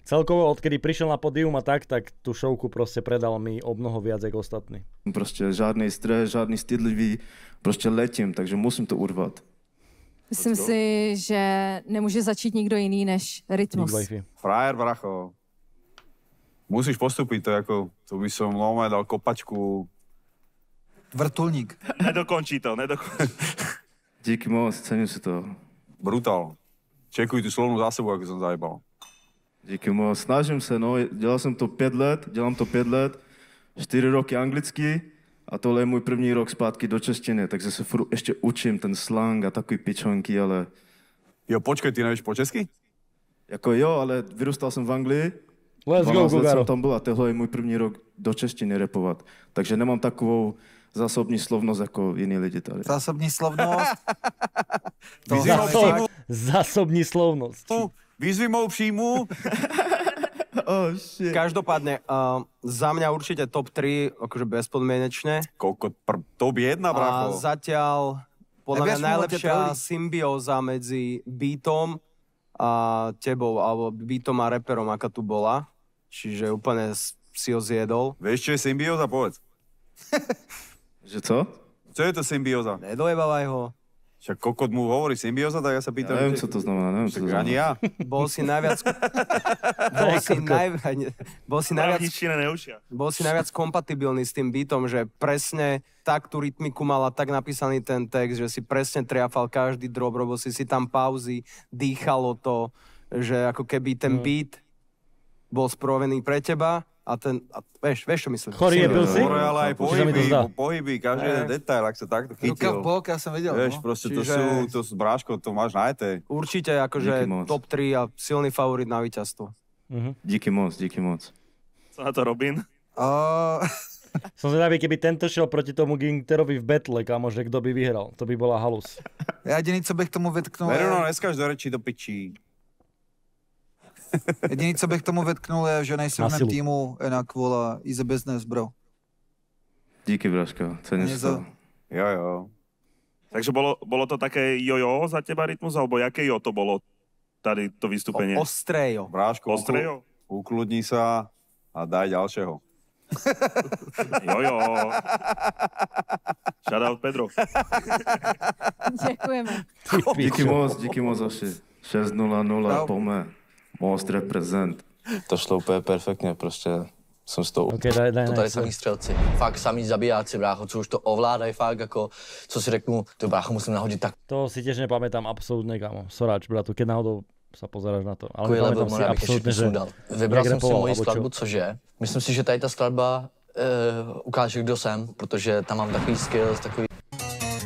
S6: celkovo, odkedy prišiel na pódium a tak tú šovku proste predal mi o mnoho viac ako ostatní.
S18: Prostě žádný stres, žádný stydlivý, prostě letím, takže musím to urvat.
S2: Myslím si, že nemůže začít nikdo jiný než Rytmus.
S4: Frajer, bracho. Musíš postupit to, jako, to by som normálne dal kopačku.
S3: Vrtulník.
S1: Nedokončí to.
S18: Díky moc, cením si to.
S4: Brutál. Čekuj tu slovnú zásobu, ako som zajebal.
S18: Díky moc, snažím se, no, dělám to 5 let, 4 roky anglicky a tohle je můj první rok zpátky do češtiny, takže se furt ještě učím ten slang a takový pičonky, ale...
S4: Jo, počkej, ty nevíš po česky?
S18: Jako jo, ale vyrůstal jsem v Anglii,
S6: Let's go,
S18: jsem tam byl a tohle je můj první rok do češtiny rapovat, takže nemám takovou zásobní slovnost jako jiní lidi tady.
S3: Zásobní slovnost?
S6: Zásobní slovnost.
S4: Výzvy mou příjmu.
S8: Oh, každopádne, za mňa určite top 3, akože bezpodmienečne.
S4: Top 1, bracho.
S8: A zatiaľ, podľa mňa najlepšia symbióza medzi beatom a tebou, alebo beatom a rapperom, aká tu bola. Čiže úplne si ho zjedol.
S4: Vieš, čo je symbióza? Povedz.
S18: Že co?
S4: Co je to symbióza?
S8: Nedojebávaj ho.
S4: Však kokot mu hovorí symbióza, tak ja sa pýtam...
S18: Neviem, co to znamená, neviem, co to znamená.
S4: Ani ja.
S8: Bol si najviac... Bol si najviac kompatibilný s tým beatom, že presne tak tú rytmiku mala tak napísaný ten text, že si presne triafal každý drop, robil si tam pauzy, dýchalo to, že ako keby ten beat bol sprovený pre teba. A vieš, čo myslím?
S6: Chorý je byl si?
S4: Ale aj pohyby, každý jeden detail, ak sa takto chytil.
S3: Ruka v bok, ja som vedel.
S4: Vieš, proste to sú bráško, to máš najté.
S8: Určite, akože top 3 a silný favorit na víťazstvo.
S18: Díky moc.
S1: Co na to Robin?
S6: Som zvedavý, keby tento šel proti tomu Gangsterovi v battle, kámože, kto by vyhral. To by bola halus.
S3: Ja jediný, co bych tomu vytknul...
S4: Veruno, neskáž do rečí, do pičí.
S3: Jediný, co bych tomu vetknul, je, že nejsem v týmu, jinak volá easy business, bro.
S18: Díky, Braško, cením si to.
S4: Jo.
S1: Takže bolo to také jojo za teba, Rytmus, alebo jaké jo to bolo, tady to vystúpenie?
S8: Ostré jo.
S4: Bráško, ukludni sa a daj ďalšieho.
S1: Jojo. Shoutout Pedro.
S2: Děkujeme.
S18: Díky moc, Oši. 6-0-0, pome. Most reprezent.
S12: To šlo úplně perfektně, prostě jsem s tou...
S6: Okay, daj,
S12: to tady samý střelci, fakt samý zabijáci, brácho, co už to ovládají, fakt jako, co si řeknu, to brácho musím nahodit tak.
S6: To si tiež nepamätám absolútne, kámo, soráč, bratu, keď náhodou sa pozeráš na to.
S12: Ale nepamätám si absolútne, že... Vybral jsem si moji skladbu, což je. Myslím si, že tady ta skladba ukáže, kdo jsem, protože tam mám takový skills, takový...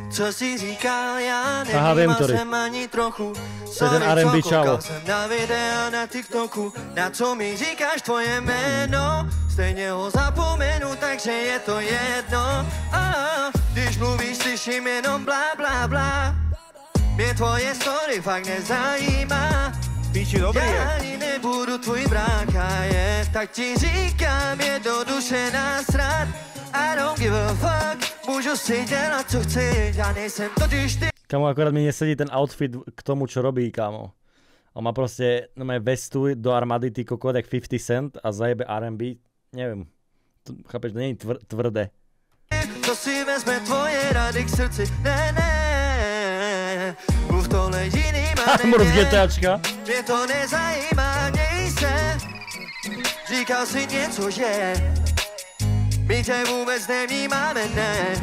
S11: Co si říkal, já nevnímal jsem ani trochu.
S6: Ten R&B čavo.
S11: Jsem na videa na TikToku, na co mi říkáš tvoje jméno. Stejně ho zapomenu, takže je to jedno. Když mluvíš, slyším jenom blá, blá, blá. Mě tvoje story fakt nezajímá.
S4: Píči, dobrý je.
S11: Já ani nebudu tvůj brácha, tak ti říkám jednoduše nasrat. I don't give a fuck, můžu si dělat, co chci, já nejsem totiž ty.
S6: Kámo, akorát mi nesedí ten outfit k tomu, čo robí, kámo. On má proste vestu do armády, ty kokot, jak 50 Cent a zajebe R&B, neviem. Chápeš, to nie je tvrdé.
S11: To si vezme tvoje rady k srdci, ne. Mluv tohle jinýma,
S6: ne.
S11: Mě to nezajímá, měj se. Říkal si něco, že my tě vůbec nevnímáme, ne.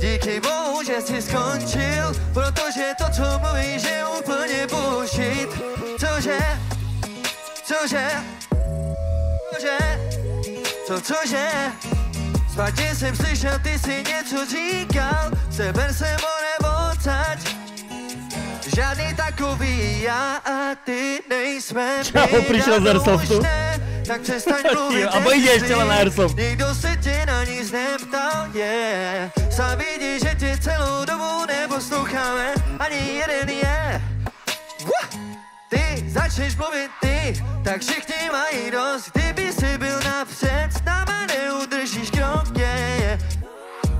S11: Díky bohu, že jsi skončil, protože to, co mluvíš, je úplně bullshit. Cože? Špatně jsem slyšel, ty si něco říkal, seber se nebo odsaď. Žádný takový já a ty nejsme.
S6: Čau, přišel z Airsoftu.
S11: Tak přestaň mluvit,
S6: a bojde ještě na Airsoft.
S11: Nikdo se tě na nic neptal, Sám vidíš, že tě celou dobu neposloucháme, ani jeden je. Ty
S9: začneš mluvit ty, tak všichni mají dost. Kdyby si byl napřed, s náma neudržíš krok,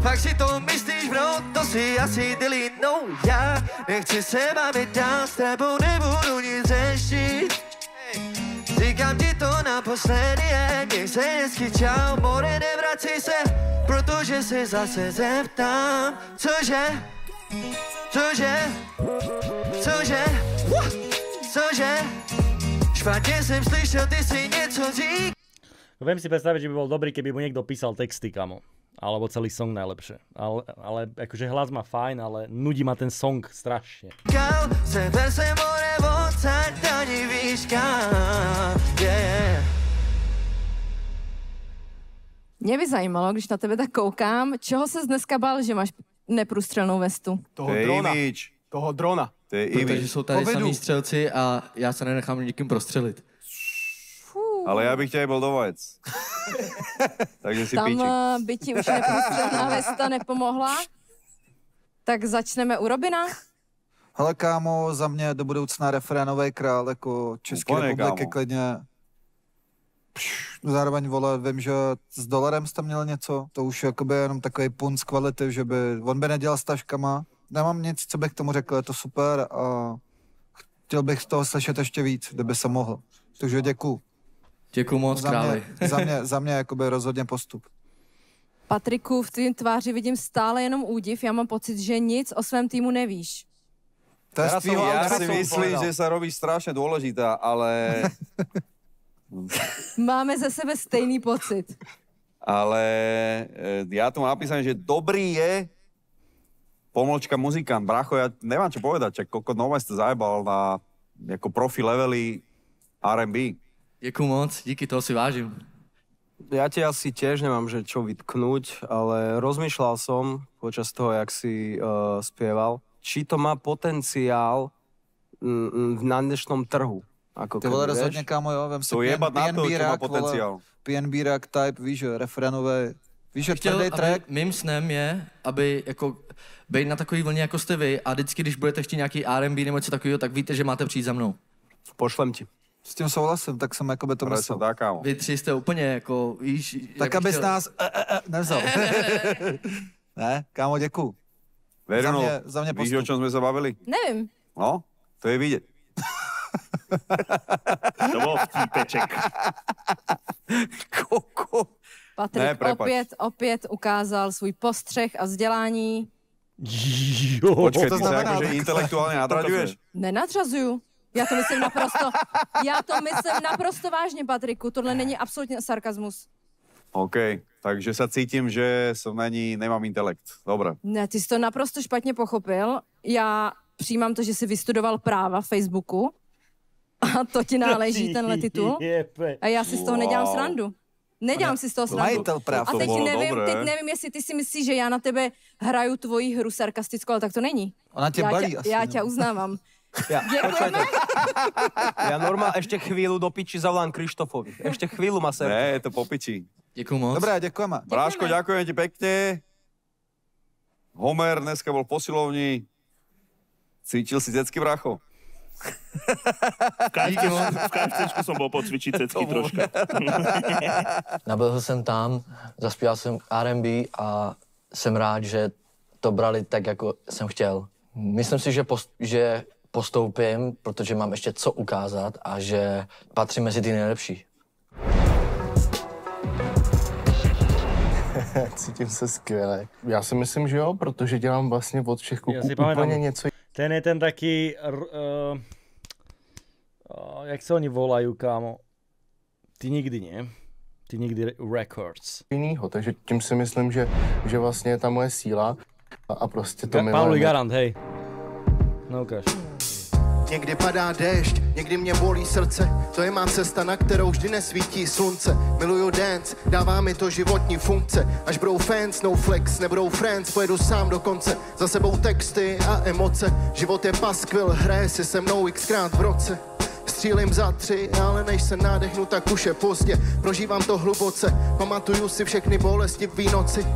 S9: Fakt si to myslíš, bro, to si asi delínou. Já nechci se bavit dál, s tebou nebudu nic řešit. Říkám ti to naposledy, měj se hezky, čau, more, nevracej se, protože se zase zeptám. Cože? Špatně jsem slyšel, ty si něco řík.
S6: Viem si predstaviť, že by bol dobrý, keby mu niekto písal texty, kamo. Alebo celý song najlepšie. Ale akože hlas má fajn, ale nudí ma ten song strašne.
S9: Sebe se more odsaď ani výška.
S2: Mě by zajímalo, když na tebe tak koukám, čeho ses dneska bál, že máš neprůstřelnou vestu?
S8: Toho drona.
S11: Protože jsou tady samý střelci a já se nenechám nikým prostřelit.
S4: Ale já bych chtěl Boldovec. Takže si píčik.
S2: Tam by ti už neprůstřelná vesta nepomohla. Tak začneme u Robina.
S3: Hele kámo, za mě do budoucna refrénový král, jako České republiky klidně. Zároveň vole, vím, že s Dolarem jste měl něco, to už jakoby jenom takový punc kvality, že by, on by nedělal s taškama. Nemám nic, co bych tomu řekl, je to super a chtěl bych z toho slyšet ještě víc, kdyby se mohl. Takže děkuju.
S11: Děkuju moc, králi.
S3: Za mě jakoby rozhodně postup.
S2: Patriku, v tvým tváři vidím stále jenom údiv, já mám pocit, že nic o svém týmu nevíš.
S4: Ja si myslím, že sa robí strašne dôležitá, ale...
S2: Máme ze sebe stejný pocit.
S4: Ale ja tu mám napísané, že dobrý je pomlčka muzikant. Bracho, ja nemám čo povedať, čak koľko nové ste zajebal na jako profi levely R&B.
S11: Děkuju moc, díky, toho si vážim.
S8: Ja ti asi tiež nemám, že čo vytknúť, ale rozmýšľal som počas toho, jak si spieval, či to má potenciál na dnešnom trhu. Ako
S3: ty vole, rozhodně, kámo, jo, vem si PNB Rock type, víš, refrénové, víš, tvrdý track.
S11: Mým snem je, aby jako bejt na takový vlně, jako jste vy, a vždycky, když budete chtít nějaký R&B nebo něco takového, tak víte, že máte přijít za mnou.
S8: Pošlem ti.
S3: S tím souhlasím, tak jsem jakoby to myslel.
S11: Vy tři jste úplně jako, víš...
S3: Tak abys nás nevzal. Ne, kámo, děkuju.
S4: Verino,
S3: za mě
S4: víš, o čem jsme se bavili?
S2: Nevím.
S4: No, to je vidět.
S1: To byl vtípeček.
S4: Koko.
S2: Patrik opět ukázal svůj postřeh a vzdělání.
S4: Počkej, ty se jakože intelektuálně nadřaďuješ?
S2: Nenadřazuju. Já to myslím naprosto vážně, Patriku. Tohle není absolutně sarkazmus.
S4: OK, takže se cítím, že nemám intelekt. Dobré.
S2: Ne, ty jsi to naprosto špatně pochopil. Já přijímám to, že jsi vystudoval práva Facebooku a to ti náleží tenhle titul. A já si z toho nedělám srandu. Nedělám si z toho srandu.
S3: Majitel práv.
S2: A teď nevím, jestli ty si myslíš, že já na tebe hraju tvoji hru sarkastickou, ale tak to není.
S3: Ona tě balí asi.
S2: Já tě uznávám.
S8: Děkujeme. Ja normálne ešte chvíľu do piči zavolám Krištofovi. Ešte chvíľu ma sem.
S4: Ne, je to po piči.
S11: Děkuju moc.
S3: Dobré, děkujeme.
S4: Bráško, ďakujem ti pekne. Homer dneska bol v posilovni. Cítil si cecky, brácho?
S1: V KFCčku som bol pocvičiť cecky troška.
S12: Naběhl jsem tam, zaspíval jsem R&B a jsem rád, že to brali tak, jako jsem chtěl. Myslím si, že postoupím, protože mám ještě co ukázat a že patřím mezi ty nejlepší.
S19: Cítím se skvěle. Já si myslím, že jo, protože dělám vlastně od všech kluků úplně něco.
S6: Ten je ten taký, jak se oni volají, kámo? Ty nikdy, ne? Ty nikdy Records.
S19: Jinýho, takže tím si myslím, že vlastně je ta moje síla a prostě to
S6: milujeme. Pauli Garant, hej. No ukáž.
S9: Někdy padá déšť, někdy mě bolí srdce. To je má cesta, na kterou vždy nesvítí slunce. Miluju dance, dává mi to životní funkce. Až budou fans, no flex, nebudou friends, pojedu sám do konce. Za sebou texty a emoce. Život je paskvil, hraje si se mnou xkrát v roce. Střílím za 3, ale než se nádechnu, tak už je pozdě. Prožívám to hluboce, pamatuju si všechny bolesti v noci.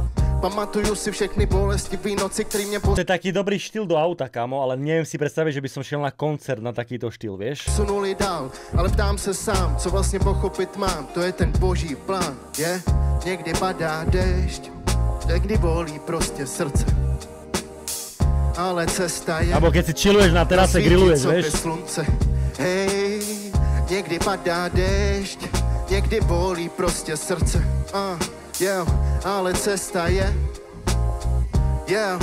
S19: Pamatuju si všechny bolestivý noci, který mě
S6: To je taký dobrý štýl do auta, kámo, ale neviem si predstaviť, že by som šiel na koncert na takýto štýl, vieš?
S19: Sunuli dál, ale ptám se sám, co vlastně pochopit mám. To je ten boží plán, je? Někdy padá déšť, někdy bolí prostě srdce. Ale cesta je...
S6: Abo keď si chilluješ na terase, grilluješ, vieš?
S19: Slunce. Hej, někdy padá déšť, někdy bolí prostě srdce. Yeah, ale cesta je... Yeah,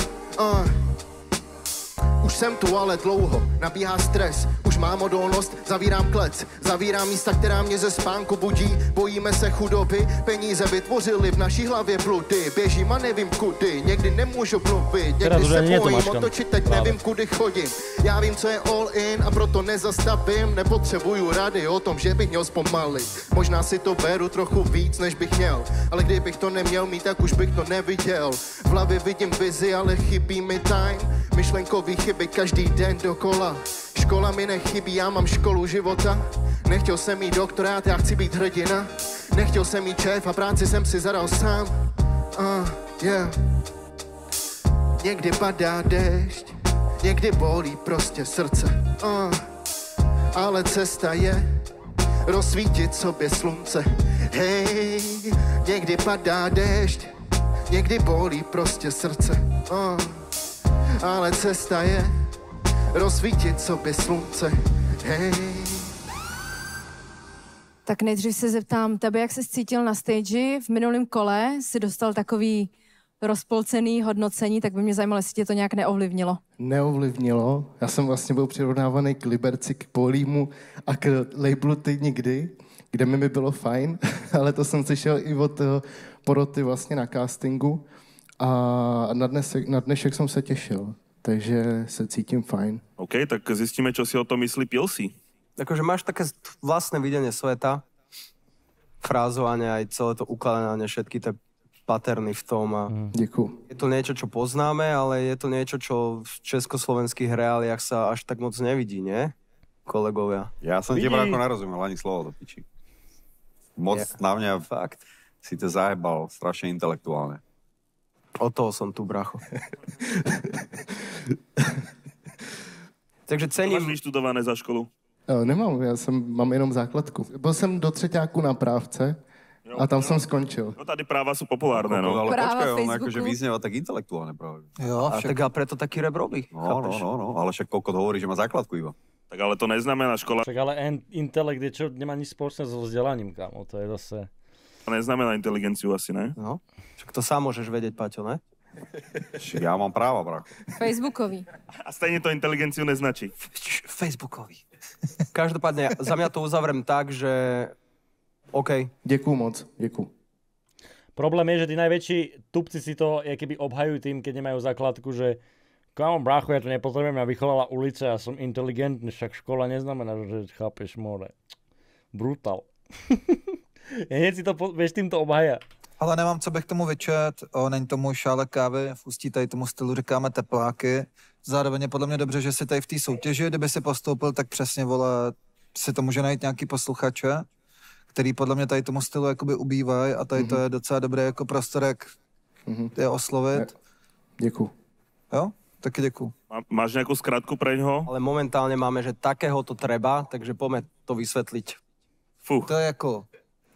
S19: Už jsem tu ale dlouho, nabíhá stres, už mám odolnost, zavírám klec, zavírám místa, která mě ze spánku budí, bojíme se chudoby, peníze vytvořily v naší hlavě bludy, běžím a nevím kudy, někdy nemůžu mluvit, někdy se bojím otočit, teď nevím kudy chodím, já vím, co je all in a proto nezastavím, nepotřebuju rady o tom, že bych měl zpomalit, možná si to beru trochu víc, než bych měl, ale kdybych to neměl mít, tak už bych to neviděl, v hlavě vidím vizi, ale chybí mi time, myšlenkový chyby každý den dokola. Škola mi nechybí, já mám školu života. Nechtěl jsem mít doktorát, já chci být hrdina. Nechtěl jsem mít šéf a práci jsem si zadal sám. Yeah. Někdy padá déšť, někdy bolí prostě srdce. Ale cesta je rozsvítit sobě slunce. Hej, někdy padá déšť, někdy bolí prostě srdce. Ale cesta je rozsvítit sobě slunce. Hej.
S2: Tak nejdřív se zeptám tebe, jak jsi cítil na stage. V minulém kole si dostal takový rozpolcený hodnocení, tak by mě zajímalo, jestli tě to nějak neovlivnilo.
S19: Neovlivnilo. Já jsem vlastně byl přirovnávaný k Liberci, k Polímu a k labelu Ty nikdy, kde mi bylo fajn, ale to jsem slyšel i od poroty vlastně na castingu. A na dnešek jsem se těšil, takže se cítím fajn.
S1: OK, tak zistíme, čo si o tom myslí Pilsi.
S8: Akože máš také vlastné videnie sveta, frázovanie, aj celé to ukladanie, všetky tie paterny v tom.
S19: Děkuju.
S8: Je to niečo, čo poznáme, ale je to niečo, čo v československých reáliách sa až tak moc nevidí, nie? Kolegovia.
S4: Ja som ti ako nerozumel ani slovo do piči. Moc na mňa fakt si to zajebal strašne intelektuálne.
S8: O toho som tu, bracho. Takže cením...
S1: Máš vyštudované za školu?
S19: Nemám, mám jenom základku. Byl jsem do třeťáku na právce a tam jsem skončil.
S1: No tady práva sú populárne, no.
S4: Ale počkaj, on akože vyznieva tak intelektuálne práve.
S8: Jo, a tak a preto taký rap robí.
S4: No, ale však koľko hovorí, že má základku iba.
S1: Tak ale to neznamená škola.
S6: Však ale intelekt je čo, nemá nič spoločné so vzdelaním, kámo, to je zase...
S1: To neznamená inteligenciu asi, ne?
S8: No, však to sám môžeš vedieť, Paťo, ne?
S4: Ja mám práva, bracho.
S2: Facebookový.
S1: A stejne to inteligenciu neznačí.
S8: Facebookový. Každopádne, za mňa to uzavriem tak, že OK.
S19: Děkuju moc, děkuju.
S6: Problém je, že tí najväčší tupci si to keby obhajujú tým, keď nemajú základku, že kámo, brácho, ja to nepotrebujem, ja vychovala ulica, ja som inteligentný, však škola neznamená, že chápeš more. Brutál. Hned si to vieš týmto obhaja.
S3: Ale nemám, co bych tomu vyčet, není tomu šálek kávy, v Ústí tady tomu stylu říkáme tepláky. Zároveň je podle mě dobře, že si tady v té soutěži, kdyby si postoupil, tak přesně, vole, si to může najít nějaký posluchače, který podle mě tady tomu stylu jakoby ubývají a tady to je docela dobrý jako prostor, jak je oslovit.
S19: Děkuju.
S3: Jo? Taky děkuju.
S1: Máš nejakú skratku pre ňoho?
S8: Ale momentálne máme, že takého to treba, takže poďme to vysvetliť.
S1: Fú.
S3: To je ako...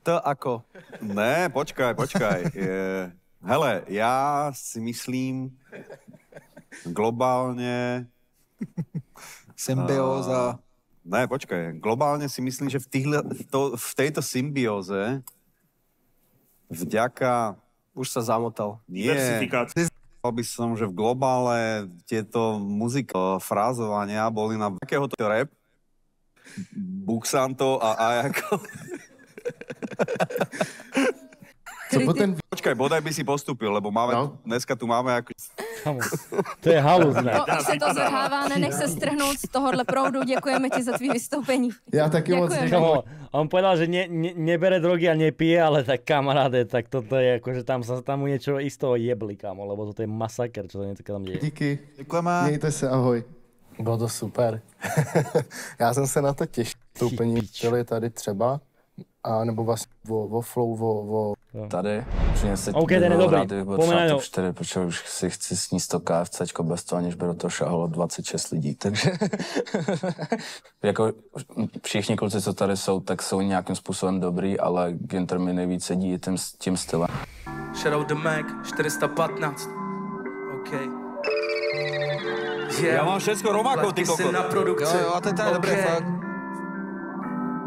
S8: To ako?
S4: Ne, počkaj. Hele, já si myslím globálně...
S3: Symbióza.
S4: Ne, počkaj. Globálně si myslím, že v tejto symbióze vďaka...
S8: Už sa zamotal.
S4: Nie. By som, že v globále tieto muzika, frázovania boli na takéhoto rap, Buxanto a jako... Počkaj, bodaj by si postupil, lebo máme, dneska tu máme ako...
S6: To je haluzné.
S2: No, už se to zrhává, nenech se strhnout z tohohle proudu, děkujeme ti za tvý vystoupení.
S19: Já taky moc děkuji.
S6: On povedal, že nebere drogy a nepije, ale tak kamaráde, tak toto je ako, že tam sa tam niečo isto jebli, kámo, lebo toto je masaker, čo sa niečo tam deje.
S19: Díky.
S3: Děkujeme.
S19: Mějte se, ahoj.
S13: Bylo to super. Já jsem se na to těšil. Vstoupení byli tady třeba A nebo vlastně o flow,
S20: Tady přinese
S6: OK, ten je dobrý.
S20: Pomeň top 4, protože už si chci sníst to KFCčko bez toho, aniž by do toho šahalo 26 lidí, takže jako všichni kluci, co tady jsou, tak jsou nějakým způsobem dobrý, ale Ginter mi nejvíc sedí tím stylem.
S11: Shoutout the Mac, 415. OK.
S4: Yeah. Já mám všecko Romákov, ty kokot.
S11: Na produkci.
S3: Jo, a ten je dobrý, fakt.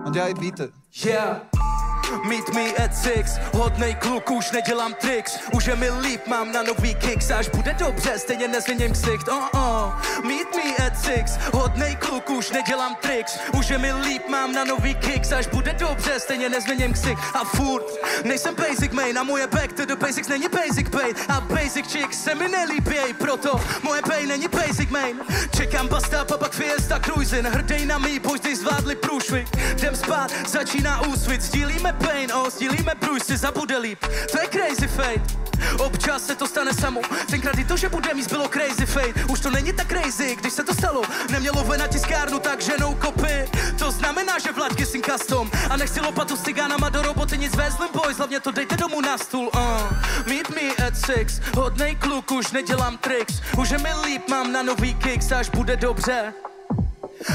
S3: On dělá i beaty.
S11: Yeah. Meet me at 6, hodnej kluk, už nedělám tricks. Už je mi líp, mám na nový kicks. Až bude dobře, stejně nezměním ksicht. Meet me at 6, hodnej kluk, už nedělám tricks. Už je mi líp, mám na nový kicks. Až bude dobře, stejně nezměním ksicht. A furt nejsem basic main, a moje back to the basics není basic pain. A basic chicks se mi nelíběj, proto moje pain není basic main. Čekám basta, pak fiesta cruising. Hrdej na mý boys, dej zvládli průšvih. Jdem spát, začíná úsvit, sdílíme pain, sdílíme průj, si zabude líp. To je crazy fate. Občas se to stane samo. Tenkrát i to, že bude mít, bylo crazy fate. Už to není tak crazy, když se to stalo. Nemělo ve na tiskárnu, tak ženou kopy. To znamená, že Vláďky syn custom. A nechci lopatu s cigánama do roboty, nic vezlem boys, hlavně to dejte domů na stůl. Meet me at 6, hodnej kluk, už nedělám tricks. Už je mi líp, mám na nový kicks, až bude dobře.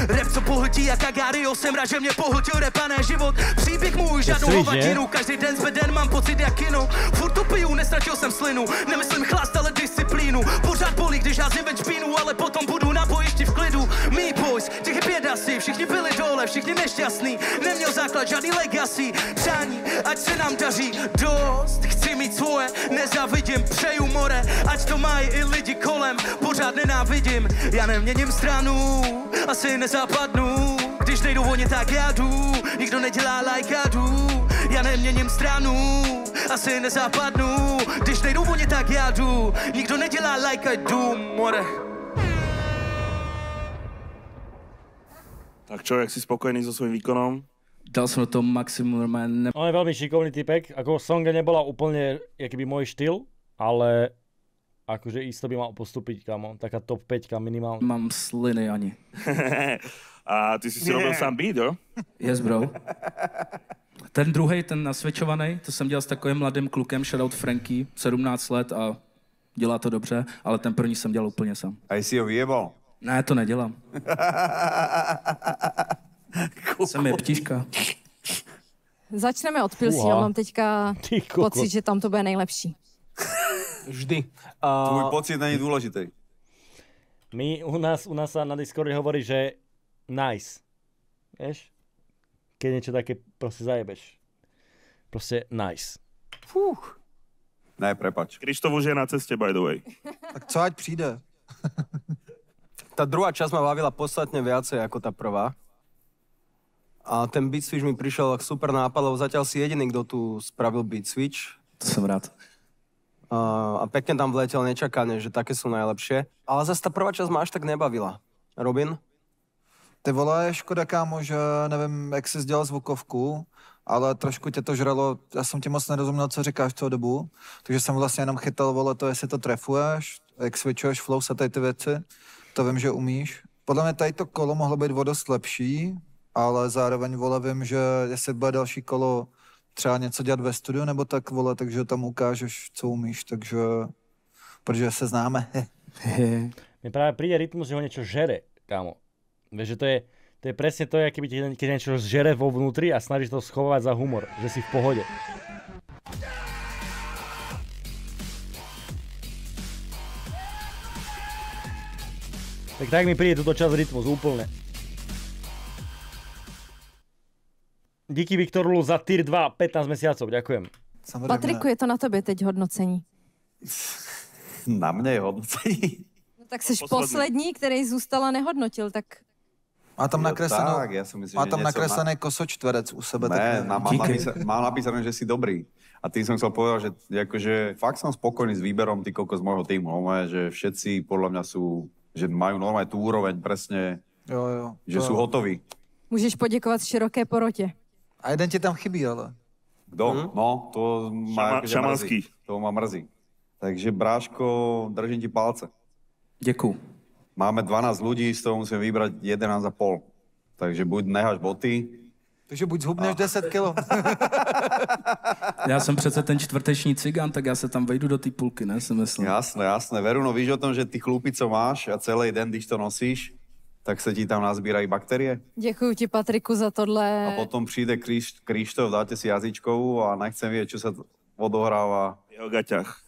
S11: Rap, co pohltí jak Agario, jsem rád, že mě pohltil rap a ne život. Příběh můj, žádnou hovadinu, každý den zbeden, mám pocit jak kino. Furt to piju, nestratil jsem slinu, nemyslím chlast, ale disciplínu. Pořád bolí, když házím ven špínu, ale potom budu na bojišti v klidu. Me boys, těch je 5 asi, všichni byli dole, všichni nešťastný. Neměl základ, žádný legacy, přání, ať se nám daří dost. Chci mít svoje, nezávidím, přeju more, ať to mají i lidi kolem, pořád nenávidím. Já neměním stranu, asi nezapadnu, když nejdu oni, tak já jdu. Nikdo nedělá like, já jdu. Já neměním stranu, asi nezapadnu, když nejdu oni, tak já jdu. Nikdo nedělá like, já jdu, more.
S1: Tak čo, jak si spokojný so svojím výkonom?
S10: Dal som to maximum normálne.
S6: On je veľmi šikovný typek, ako songa nebola úplne jakýby môj štýl, ale akože isto by mal postúpiť, kamo, taká top 5 minimálne.
S10: Mám sliny ani.
S1: A ty si robil sám beat, jo?
S10: Yes, bro. Ten druhej, ten nasvědčovaný, to jsem dělal s takovým mladým klukem, shoutout Franky, 17 let a dělá to dobře, ale ten první jsem dělal úplně sám.
S4: A jsi ho vyjebal?
S10: Ne, to nedělám. Jsem je ptiška.
S2: Začneme od Pilsí, já mám teďka pocit, že tam to bude nejlepší.
S8: Vždy.
S4: Tvůj pocit není důležitý.
S6: My, u nás sa na Discorde hovorí, že nice. Vieš? Keď niečo také proste zajebeš. Proste nice.
S4: Ne, prepač.
S1: Krištof už je na ceste, by the way.
S3: Tak co ať přijde?
S8: Tá druhá časť ma bavila podstatne viacej ako tá prvá. A ten beat switch mi prišiel ako super nápad, lebo zatiaľ si jediný, kto tu spravil beat switch.
S10: To som rád.
S8: A pekne tam vletel nečakane, že také sú najlepšie. Ale zase tá prvá časť ma až tak nebavila. Robin?
S3: Ty vole, škoda, kámo, že nevím, jak jsi dělal zvukovku, ale trošku tě to žralo, já jsem ti moc nerozuměl, co říkáš celou dobu, takže jsem vlastně jenom chytal, vole, to, jestli to trefuješ, jak switchuješ flow a tady ty věci, to vím, že umíš. Podle mě tady to kolo mohlo být o dost lepší, ale zároveň, vole, vím, že jestli bude další kolo třeba něco dělat ve studiu nebo tak, vole, takže tam ukážeš, co umíš, takže, protože se známe.
S6: Mi práve príde rytmus, že ho niečo žere, kámo. Vieš, že to je presne to, keby keď niečo žere vo vnútri a snažíš to schovávať za humor, že si v pohode. Tak mi príde túto časť rytmus, úplne. Díky Viktorulu za tier 2, 15 mesiacov, ďakujem.
S2: Patriku, je to na tobě teď hodnocení.
S4: Na mne je hodnocení?
S2: No, tak jsi poslední, který zůstal a nehodnotil, tak...
S3: Má tam nakreslenou,
S4: tak, ja myslím,
S3: má tam nakreslený kosočtverec u sebe.
S4: Ne, mám napísané, že si dobrý. A tým som chcel povedať, že akože fakt som spokojný s výberom ty kokos z môjho týmu. Že všetci podľa mňa sú, že majú normálne tú úroveň presne,
S3: jo,
S4: že sú hotoví.
S2: Můžeš poděkovat široké porotě.
S3: A jeden ti tam chybí, ale.
S4: Kdo? No, to má
S1: Šamanský.
S4: To má mrzí. Takže Bráško, držím ti palce.
S10: Děkuju.
S4: Máme 12 ľudí, z toho musíme vybrať 11,5. Takže buď neháš boty,
S3: Takže buď zhubneš 10 kilo.
S10: Já jsem přece ten čtvrteční cigán, tak já se tam vejdu do té půlky, ne, si myslím.
S4: Jasné. Veruno, víš o tom, že ty chlupy, co máš a celý den, když to nosíš, tak se ti tam nazbírají bakterie.
S2: Děkuji ti, Patriku, za tohle.
S4: A potom přijde Krištof, dáte si jazyčkovou a nechcem vědět, čo sa odohráva v jeho gaťach.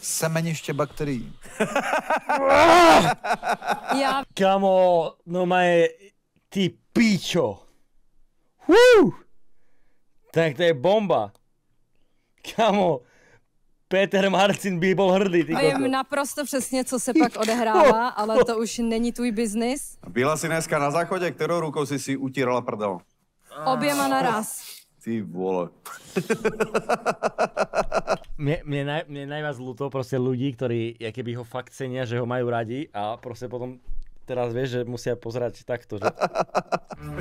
S3: Semeniště bakterií.
S6: Kamo, no maje, ty píčo. Tak to je bomba. Kamo, Peter Marcin by bol hrdý. Ty
S2: Vím naprosto přesně, co se pak odehrává, ale to už není tvůj biznis.
S4: Byla si dneska na záchodě, kterou rukou si utírala prdel?
S2: Oběma naraz.
S4: Ty vole.
S6: Mne najviac ľúto proste ľudí, ktorí keby ho fakt cenia, že ho majú radi a proste potom teraz vieš, že musia pozerať takto, že...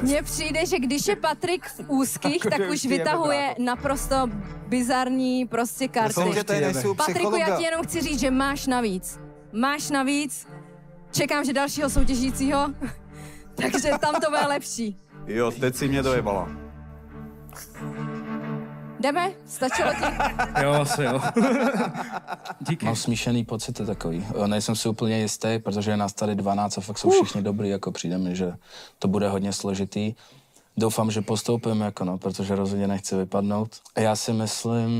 S2: Mně přijde, že když je Patrik v úzkých, tak už vytahuje naprosto bizarní prostě karty. Patriku, já ti jenom chci říct, že máš navíc. Máš navíc. Čekám, že dalšího soutěžícího. Takže tam to bude lepší.
S4: Jo, teď si mě dojebala.
S2: Jdeme? Stačilo ti?
S10: Jo, asi jo.
S20: Díky. Mám smíšený pocity takový. Nejsem si úplně jistý, protože je nás tady 12 a fakt jsou všichni dobrý, jako přijde mi, že to bude hodně složitý. Doufám, že postoupím, jako no, protože rozhodně nechci vypadnout. Já si myslím,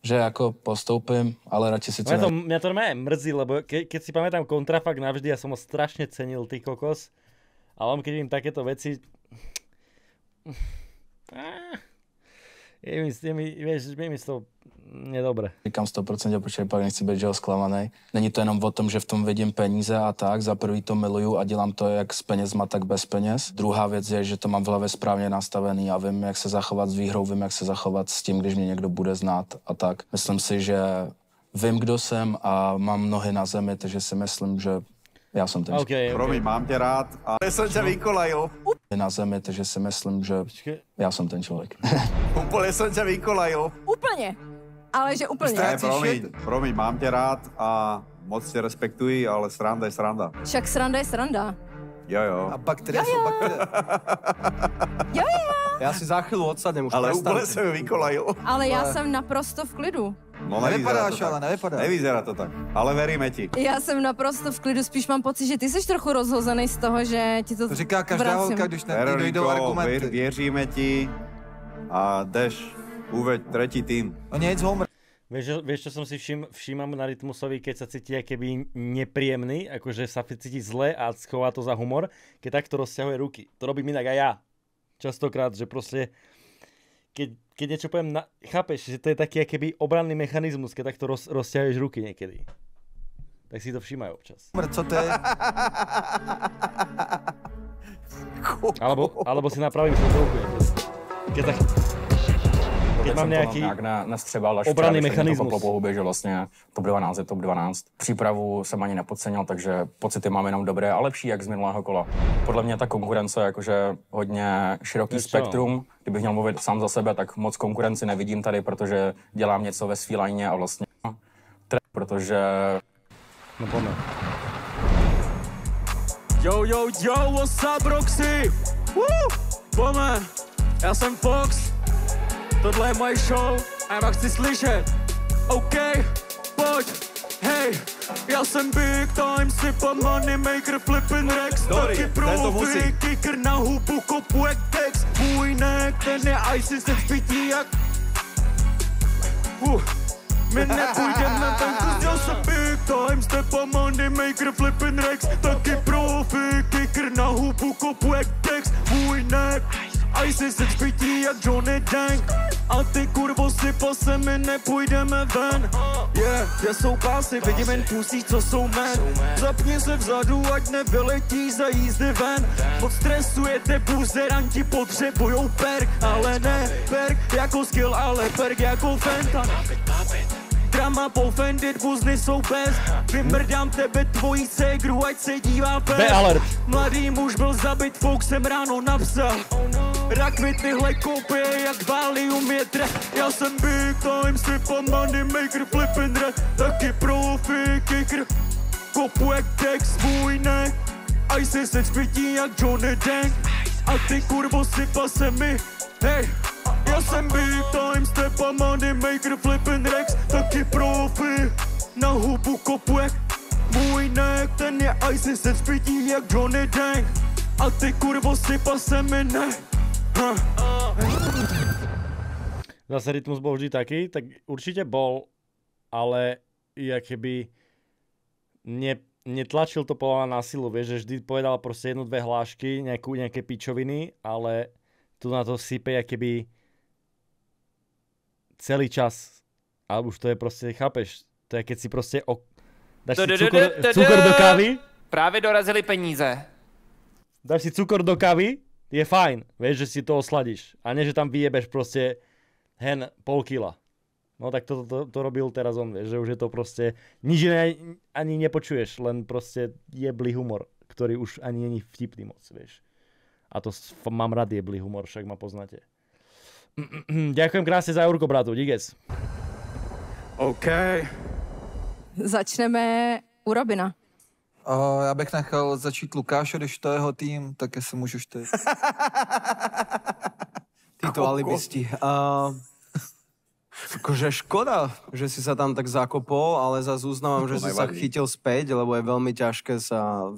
S20: že jako postoupím, ale radši si to
S6: Mňa to mrzí, lebo keď si pamätám Kontrafakt navždy, ja som ho strašne cenil, ty kokos. A on, keď vidím takéto veci... Je mi to nedobre.
S20: Říkám 100%, protože pak nechci být, že ho zklamanej. Není to jenom o tom, že v tom vidím peníze a tak. Za prvý to miluju a dělám to jak s penězma, tak bez peněz. Druhá věc je, že to mám v hlavě správně nastavený a vím, jak se zachovat s výhrou, vím, jak se zachovat s tím, když mě někdo bude znát a tak. Myslím si, že vím, kdo jsem a mám nohy na zemi, takže si myslím, že já jsem ten
S6: člověk.
S4: Promiň, mám tě rád, ale jsem tě vykolajil.
S20: Na zemi, takže si myslím, že já jsem ten člověk.
S4: Úplně jsem tě vykolajil.
S2: Úplně. Ale že úplně.
S4: Ne, promiň, mám tě rád a moc tě respektuji, ale sranda je sranda.
S2: Však sranda je sranda.
S4: Jo.
S3: A bakterie jsou bakterie.
S2: Jo.
S8: Já si za chvíli odsadnem už.
S4: Ale úplně jsem vykolajil.
S2: Ale já jsem naprosto v klidu.
S4: No
S3: nevypadáš, ale nevypadá.
S4: Nevyzerá to tak, ale veríme ti.
S2: Já jsem naprosto v klidu, spíš mám pocit, že ty jsi trochu rozhozený z toho, že ti to
S3: říká každá holka, když nedojdou argumenty.
S4: Věříme ti a jdeš uveď tretí tým.
S3: No nic, Homer.
S6: Vieš, čo som si všímam na Rytmusovi, keď sa cíti keby nepríjemný, akože sa cíti zle a schová to za humor, keď takto rozťahuje ruky. To robím inak aj ja. Častokrát, že proste keď niečo poviem, chápeš, že to je taký keby obranný mechanizmus, keď takto rozťahuješ ruky niekedy. Tak si to všímajú občas.
S3: Co to je?
S6: Alebo si napravím srdcovku. Keď mám nějaký obranný mechanismus.
S21: Po pohubě, že vlastně top 12 je top 12. Přípravu jsem ani nepodcenil, takže pocity mám jenom dobré a lepší jak z minulého kola. Podle mě ta konkurence je jakože hodně široký spektrum. Kdybych měl mluvit sám za sebe, tak moc konkurenci nevidím tady, protože dělám něco ve svý lajně a vlastně protože...
S6: No pojďme.
S11: Yo, what's up, Roxy? Pojďme, já jsem Fox. Tohle je moje show a já vás chci slyšet. OK, pojď, hej. Já jsem big time, sypa money maker, flippin' Rex. Taky profi, kicker na hubu, kopu jak Tex. Můj neck, ten je icy, se zpítí jak... My nepůjdeme ven, já jsem big time, sypa money maker, flippin' Rex. Taky profi, kicker na hubu, kopu jak Tex. Můj neck, icy, se zpítí jak Johnny Dank. A ty kurvo sypa se, my nepůjdeme ven. Kde jsou pásy, vidím jen pusí, co jsou men. Zapni se vzadu, ať nevyletí za jízdy ven. Moc stresujete, buzeranti potřebujou perk. Ale ne perk jako skill, ale perk jako fenta. Drama pofendit, buzny jsou bez. Vymrdám tebe, tvojí ségru, ať se dívá pes. Mladý muž byl zabit, Foxem ráno napsal. Rakvi tyhle kopie, jak Valium je trh. Já jsem big time, sypa money maker, flippin' red. Taky profi, kicker, kopu jak Tex, svůj neck. Icy se zpítí jak Johnny Dank. A ty kurvo sypa se mi, hej. Já jsem big time stepa, money maker, flippin' Rex, taky profi. Na hubu kopuje můj neck, ten je icy, se spítí jak Johnny Dang. A ty kurvo sypa se mi, ne.
S6: Zase rytmus bol vždy taký, tak určite bol, ale keby netlačil to podľa na silu, vieš, že vždy povedal proste 1-2 hlášky, nejaké pičoviny, ale tu na to sype keby celý čas. Ale už to je proste, chápeš, to je keď si proste dáš si cukor do kávy.
S5: Právě dorazili peníze.
S6: Dáš si cukor do kávy, je fajn, vieš, že si to osladíš. A nie, že tam vyjebeš proste hen pol kila. No tak to robil teraz on, vieš, že už je to proste, nič ani nepočuješ, len proste jeblý humor, ktorý už ani není vtipný moc, vieš. A to mám rád jeblý humor, však ma poznáte. Ďakujem krásne za eurko, bratu, díkes.
S8: OK.
S2: Začneme u Robina.
S3: Já bych nechal začít Lukáše, když to je jeho tým, tak jestli můžeš ty.
S8: Títo alibisti. Akože škoda, že si sa tam tak zakopol, ale zase uznávam, že si sa chytil späť, lebo je veľmi ťažké sa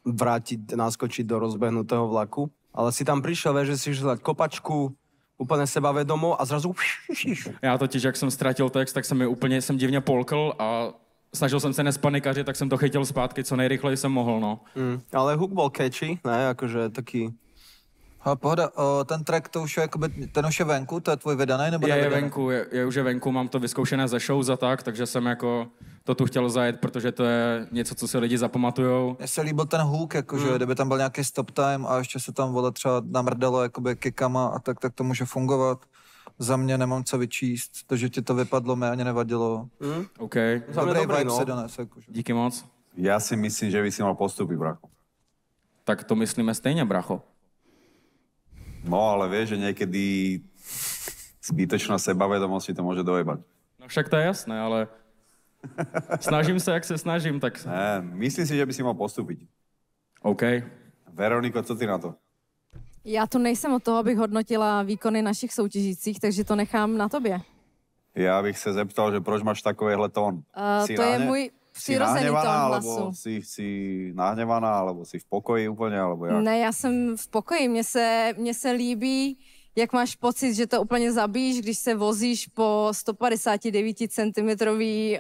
S8: vrátiť, naskočiť do rozbehnutého vlaku. Ale si tam prišiel, že si žil kopačku, úplně sebavedomo a zrazu...
S10: Já totiž, jak jsem ztratil text, tak jsem divně polkl a snažil jsem se nespanikařit, tak jsem to chytil zpátky, co nejrychleji jsem mohl, no.
S8: Ale hook bol catchy, ne, jakože taky...
S3: Pohoda, ten track, to už je jakoby, ten už je venku, to je tvůj vydaný nebo nevydaný?
S10: Je venku, je už venku, mám to vyzkoušené ze show za tak, takže jsem jako to tu chtěl zajet, protože to je něco, co si lidi zapamatujou.
S3: Mně se líbil ten hook, jakože kdyby tam byl nějaký stop time a ještě se tam vole třeba namrdalo jakoby kickama a tak to může fungovat. Za mě nemám co vyčíst, to, že ti to vypadlo, mi ani nevadilo.
S10: OK.
S3: Dobrý vibe se dones. Jakože.
S10: Díky moc.
S4: Já si myslím, že by si mal postupy, bracho.
S10: Tak to myslíme stejně, bracho.
S4: No, ale vieš, že niekedy zbytočná sebavedomosť to môže dojebať.
S10: No však to je jasné, ale snažím se, jak se snažím, tak...
S4: Ne, myslím si, že by si mal postúpiť.
S10: OK.
S4: Veroniko, co ty na to?
S2: Já tu nejsem od toho, abych hodnotila výkony našich soutěžících, takže to nechám na tobě.
S4: Já bych se zeptal, že proč máš takovýhle tón?
S2: To je můj přirozený tón hlasu.
S4: Alebo si nahnevaná, alebo si v pokoji úplně, alebo jak?
S2: Ne, já jsem v pokoji. Mně se líbí, jak máš pocit, že to úplně zabíš, když se vozíš po 159 cm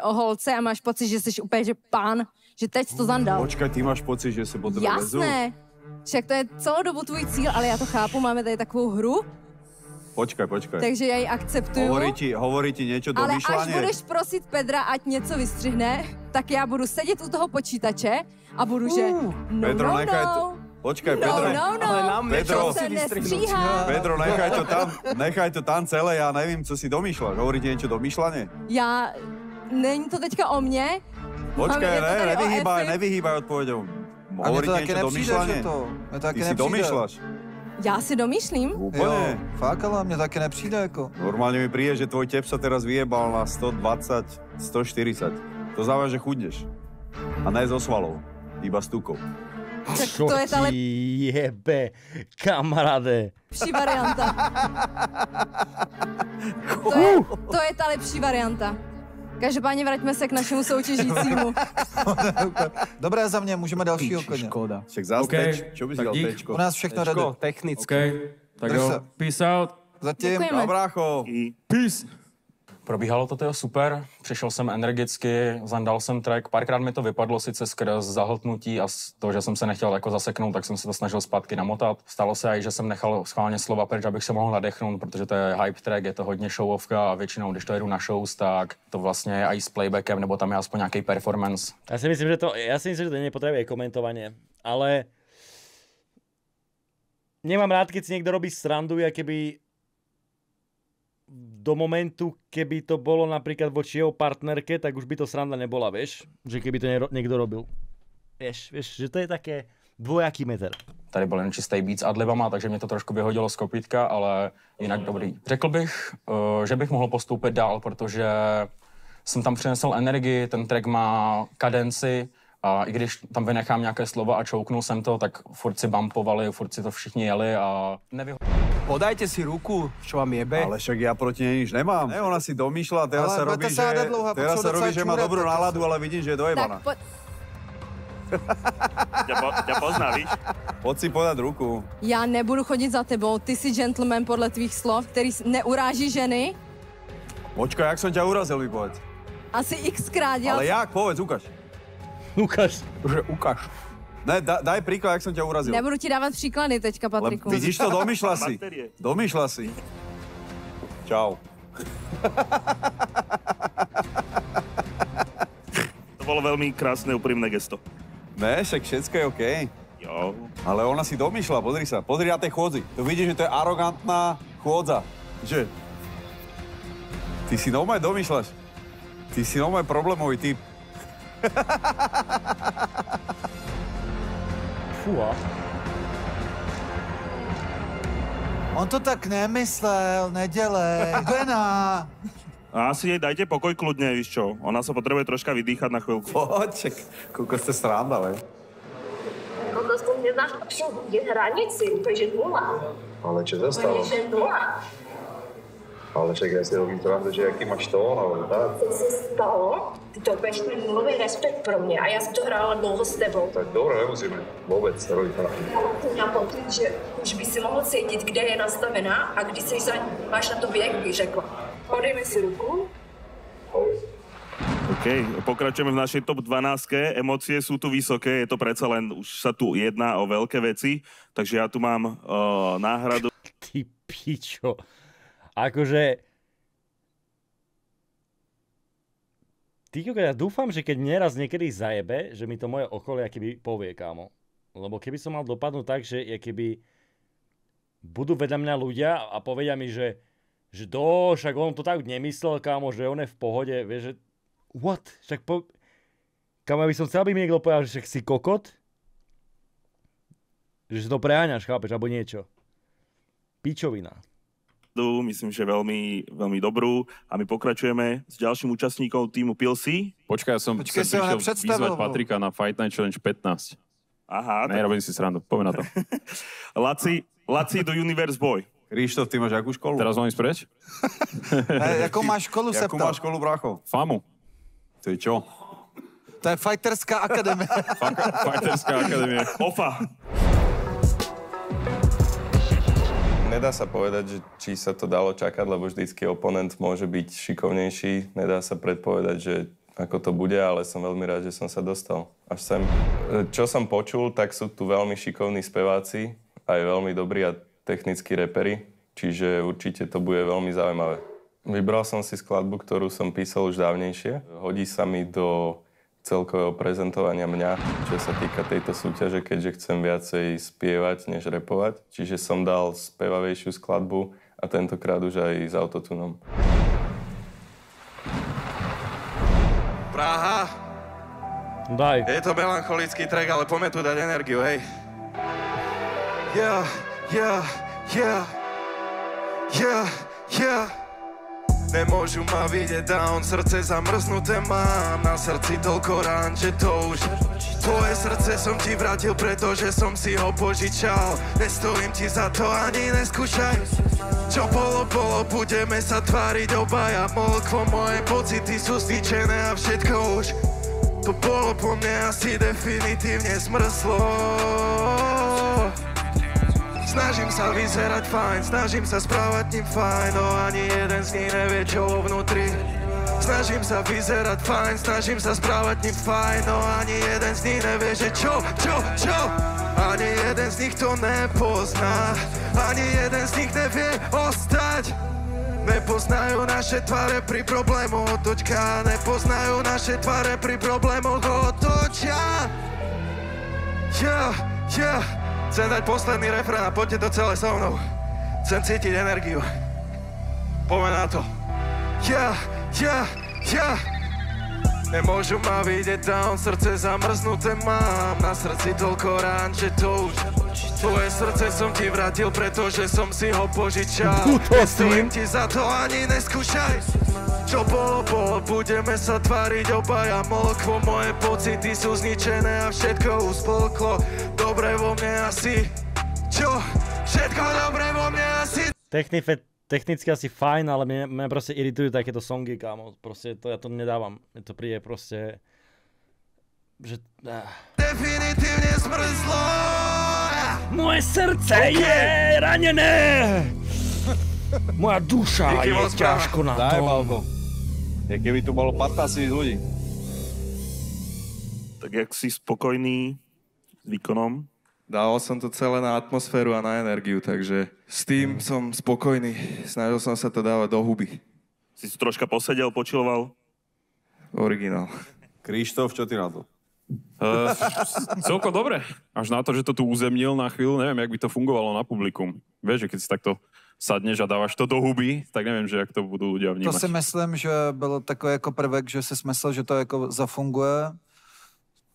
S2: holce a máš pocit, že jsi úplně že pán, že teď to zandal.
S4: Počkaj, ty máš pocit, že se po tebe vezu?
S2: Jasné. Však to je celou dobu tvůj cíl, ale já to chápu, máme tady takovou hru.
S4: Počkaj.
S2: Takže já ji akceptuju.
S4: Hovorí ti niečo do myšlanie?
S2: Ale až budeš prosit Pedra, ať něco vystřihne, tak já budu sedět u toho počítače a budu, že
S4: Pedro, nechaj to. Počkaj, Pedro.
S2: Pedro, se nestříhá.
S4: Pedro, nechaj to tam celé, já nevím, co si domýšľaš. Hovorí ti niečo domýšľanie?
S2: Není to teďka o mně?
S4: Počkaj, nevyhýbaj odpověďou. Hovorí ti niečo domýšľanie? Ty si domýšľaš?
S2: Já si domýšlím?
S4: Úplně.
S3: Jo, fakt, ale mně taky nepřijde jako.
S4: Normálně mi přijde, že tvoj tep sa teraz vyjebal na 120, 140. To znamená, že chudneš. A ne zo svalou, iba s tukou.
S2: Tak to je ta
S6: jebe, kamaráde.
S2: lepší varianta. To je ta lepší varianta. Každopádně vraťme se k našemu soutěžícímu.
S3: Dobré za mě, můžeme dalšího koně.
S8: Škoda.
S4: Však zás čo bys dal tečko?
S3: U nás všechno ready.
S8: Technicky.
S10: Tak jo, peace out.
S3: Zatím.
S4: Brácho.
S10: Peace.
S21: Probíhalo to super, přišel jsem energicky, zandal jsem track, párkrát mi to vypadlo sice skrz zahltnutí a z toho, že jsem se nechtěl jako zaseknout, tak jsem se to snažil zpátky namotat. Stalo se aj, že jsem nechal schválně slova pryč, abych se mohl nadechnout, protože to je hype track, je to hodně showovka a většinou, když to jedu na shows, tak to vlastně je i s playbackem, nebo tam je aspoň nějaký performance.
S6: Já si myslím, že to nepotřebuje komentovanie, ale nemám rád, keď si niekto robí srandu, keby do momentu, keby to bolo napríklad voči jeho partnerke, tak už by to sranda nebola, vieš? Že keby to niekto robil. Vieš, že to je také dvojaký meter.
S21: Tady byl jen čistý beat s adlibama, takže mě to trošku vyhodilo z kopítka, ale jinak dobrý. Řekl bych, že bych mohl postoupit dál, protože jsem tam přinesl energii, ten track má kadenci A i když tam vynechám nějaké slova a čouknul jsem to, tak furt si bumpovali, furt si to všichni jeli a
S8: Podajte si ruku, čo vám jebe.
S4: Ale však ja proti nej nič nemám. Ne, ona si domýšľa, teraz sa robí, že má dobrú náladu, ale vidím, že je dojebaná.
S1: Ťa pozná, víš?
S4: Poď si podať ruku.
S2: Já nebudu chodit za tebou, ty jsi gentleman podle tvých slov, který neuráží ženy.
S4: Počkaj, jak som ťa urazil, vypovedz.
S2: Asi xkrát.
S4: Ale jak? Povedz, ukáž.
S6: Ukáž.
S4: Že ukáž. Ne, daj príklad, jak som ťa urazil.
S2: Nebudu ti dávat příklady teďka, Patriku.
S4: Vidíš to, domýšľa si. Domýšľa si. Čau.
S1: To bolo veľmi krásne, úprimné gesto.
S4: Ne, však všetko je OK.
S1: Jo.
S4: Ale ona si domýšľa, pozri sa. Pozri na tej chôdzi. Tu vidíš, že to je arogantná chôdza. Že? Ty si normálne domýšľaš. Ty si normálne problémový typ.
S6: Fúha.
S3: On to tak nemyslel, nedělej. Gena.
S1: A asi jej dajte pokoj kľudne, víš čo? Ona sa potrebuje troška vydýchať na chvíľku.
S4: Poďček, koľko ste sranda, vej.
S7: Koľko to neznáš absol hodit hranici, úplně že nula.
S22: Ale čo sa stalo?
S7: Úplně že nula.
S22: Ale však ja si robím srandu, že jaký máš tón, ale tak.
S7: Co se stalo? Ty to úplně nulový respekt pro mě a já jsem to hrála dlouho s tebou.
S22: Tak dobré, nemusíme vôbec robiť to.
S7: Ale ty měla pocit, že už by si mohl cítit, kde je nastavená a kdy jsi za ní. Máš na to věk, bych řekla. Podejme si ruku.
S1: OK, pokračujeme v našej top 12. Emócie sú tu vysoké, je to predsa len, už sa tu jedná o veľké veci, takže ja tu mám náhradu.
S6: Ty pičo. Akože... ja dúfam, že keď mne raz niekedy zajebe, že mi to moje okolie keby povie, kámo. Lebo keby som mal dopadnúť tak, že keby budú vedľa mňa ľudia a povedia mi, že však on to tak nemyslel, kámo, že on je v pohode, vieš, že what? Však kámo, ja by som chcel, aby mi niekto povedal, že však si kokot? Že si to preháňaš, chápeš, alebo niečo. Pičovina.
S1: Myslím, že veľmi, veľmi dobrú. A my pokračujeme s ďalším účastníkom týmu PLC.
S23: Počkaj, ja som prišiel vyzvať Patrika na Fight Night Challenge 15.
S1: Aha.
S23: Nerobím si srandu, poďme na to.
S1: Laci do Universe Boy.
S4: Krištof, ty máš jakú školu?
S23: Teraz mám ísť preč?
S3: Jakou máš školu, se
S4: Jakú máš školu, brácho?
S23: FAMU.
S4: To je čo?
S3: To je Fighterská akademie.
S23: Fighterská akademie.
S1: OFA.
S22: Nedá sa povedať, že či sa to dalo čakať, lebo vždycky oponent môže byť šikovnejší. Nedá sa predpovedať, že ako to bude, ale som veľmi rád, že som sa dostal až sem. Čo som počul, tak sú tu veľmi šikovní speváci, aj veľmi dobrí a technickí reperi, čiže určite to bude veľmi zaujímavé. Vybral som si skladbu, ktorú som písal už dávnejšie. Hodí sa mi do celkového prezentovania mňa, čo sa týka tejto súťaže, keďže chcem viacej spievať, než repovať. Čiže som dal spevavejšiu skladbu a tentokrát už aj s autotunom.
S24: Praha.
S6: Daj.
S24: Je to melancholický track, ale poďme tu dať energiu, hej. Yeah. Nemôžu ma vidieť down, srdce zamrznuté mám. Na srdci toľko rán, že to už tvoje srdce som ti vrátil, pretože som si ho požičal. Nestojím ti za to, ani neskúšaj. Čo bolo, budeme sa tváriť obaja. Molklo, moje pocity sú stýčené a všetko už to bolo po mne asi definitívne zmrzlo. Snažím sa vyzerať fajn, snažím sa správať ním fajn, no ani jeden z nich nevie, čo vo vnútri. Snažím sa vyzerať fajn, snažím sa správať ním fajn, no ani jeden z nich nevie, že čo. Ani jeden z nich to nepozná, ani jeden z nich nevie ostať. Nepoznajú naše tváre pri problémoch otočka, nepoznajú naše tváre pri problémoch otočia. Chcem dať posledný refrén a poďte to celé so mnou. Chcem cítiť energiu. Poďme na to. Nemôžu ma vidieť down, srdce zamrznuté mám. Na srdci toľko rán, že to už tvoje srdce som ti vrátil, pretože som si ho požičal. Nestojím ti za to, ani neskúšaj. Čo bolo, budeme sa tváriť obaja molkvo. Moje pocity sú zničené a všetko uspolklo. Dobre vo mne asi, čo? Všetko dobre vo mne asi.
S6: Technicky asi fajn, ale mňa proste iritujú takéto songy, kámo. Proste ja to nedávam. Mne to príde proste... Že...
S24: Definitívne zmrzlo.
S6: Moje srdce je ranené. Moja duša je ťažko na
S4: Daj,
S6: tom.
S4: Malko. Je keby tu bolo 15 000 ľudí.
S1: Tak jak si spokojný s výkonom?
S24: Dával som to celé na atmosféru a na energiu, takže s tým som spokojný. Snažil som sa to dávať do huby.
S1: Si troška posedel, počiloval?
S24: Originál.
S4: Krištof, čo ty na to?
S23: Celkom dobre. Až na to, že to tu uzemnil na chvíľu, neviem, jak by to fungovalo na publikum. Vieš, že keď si takto sadneš a dávaš to do huby, tak nevím, že jak to budou ľudia vnímať.
S3: To si myslím, že byl takový jako prvek, že si myslel, že to jako zafunguje.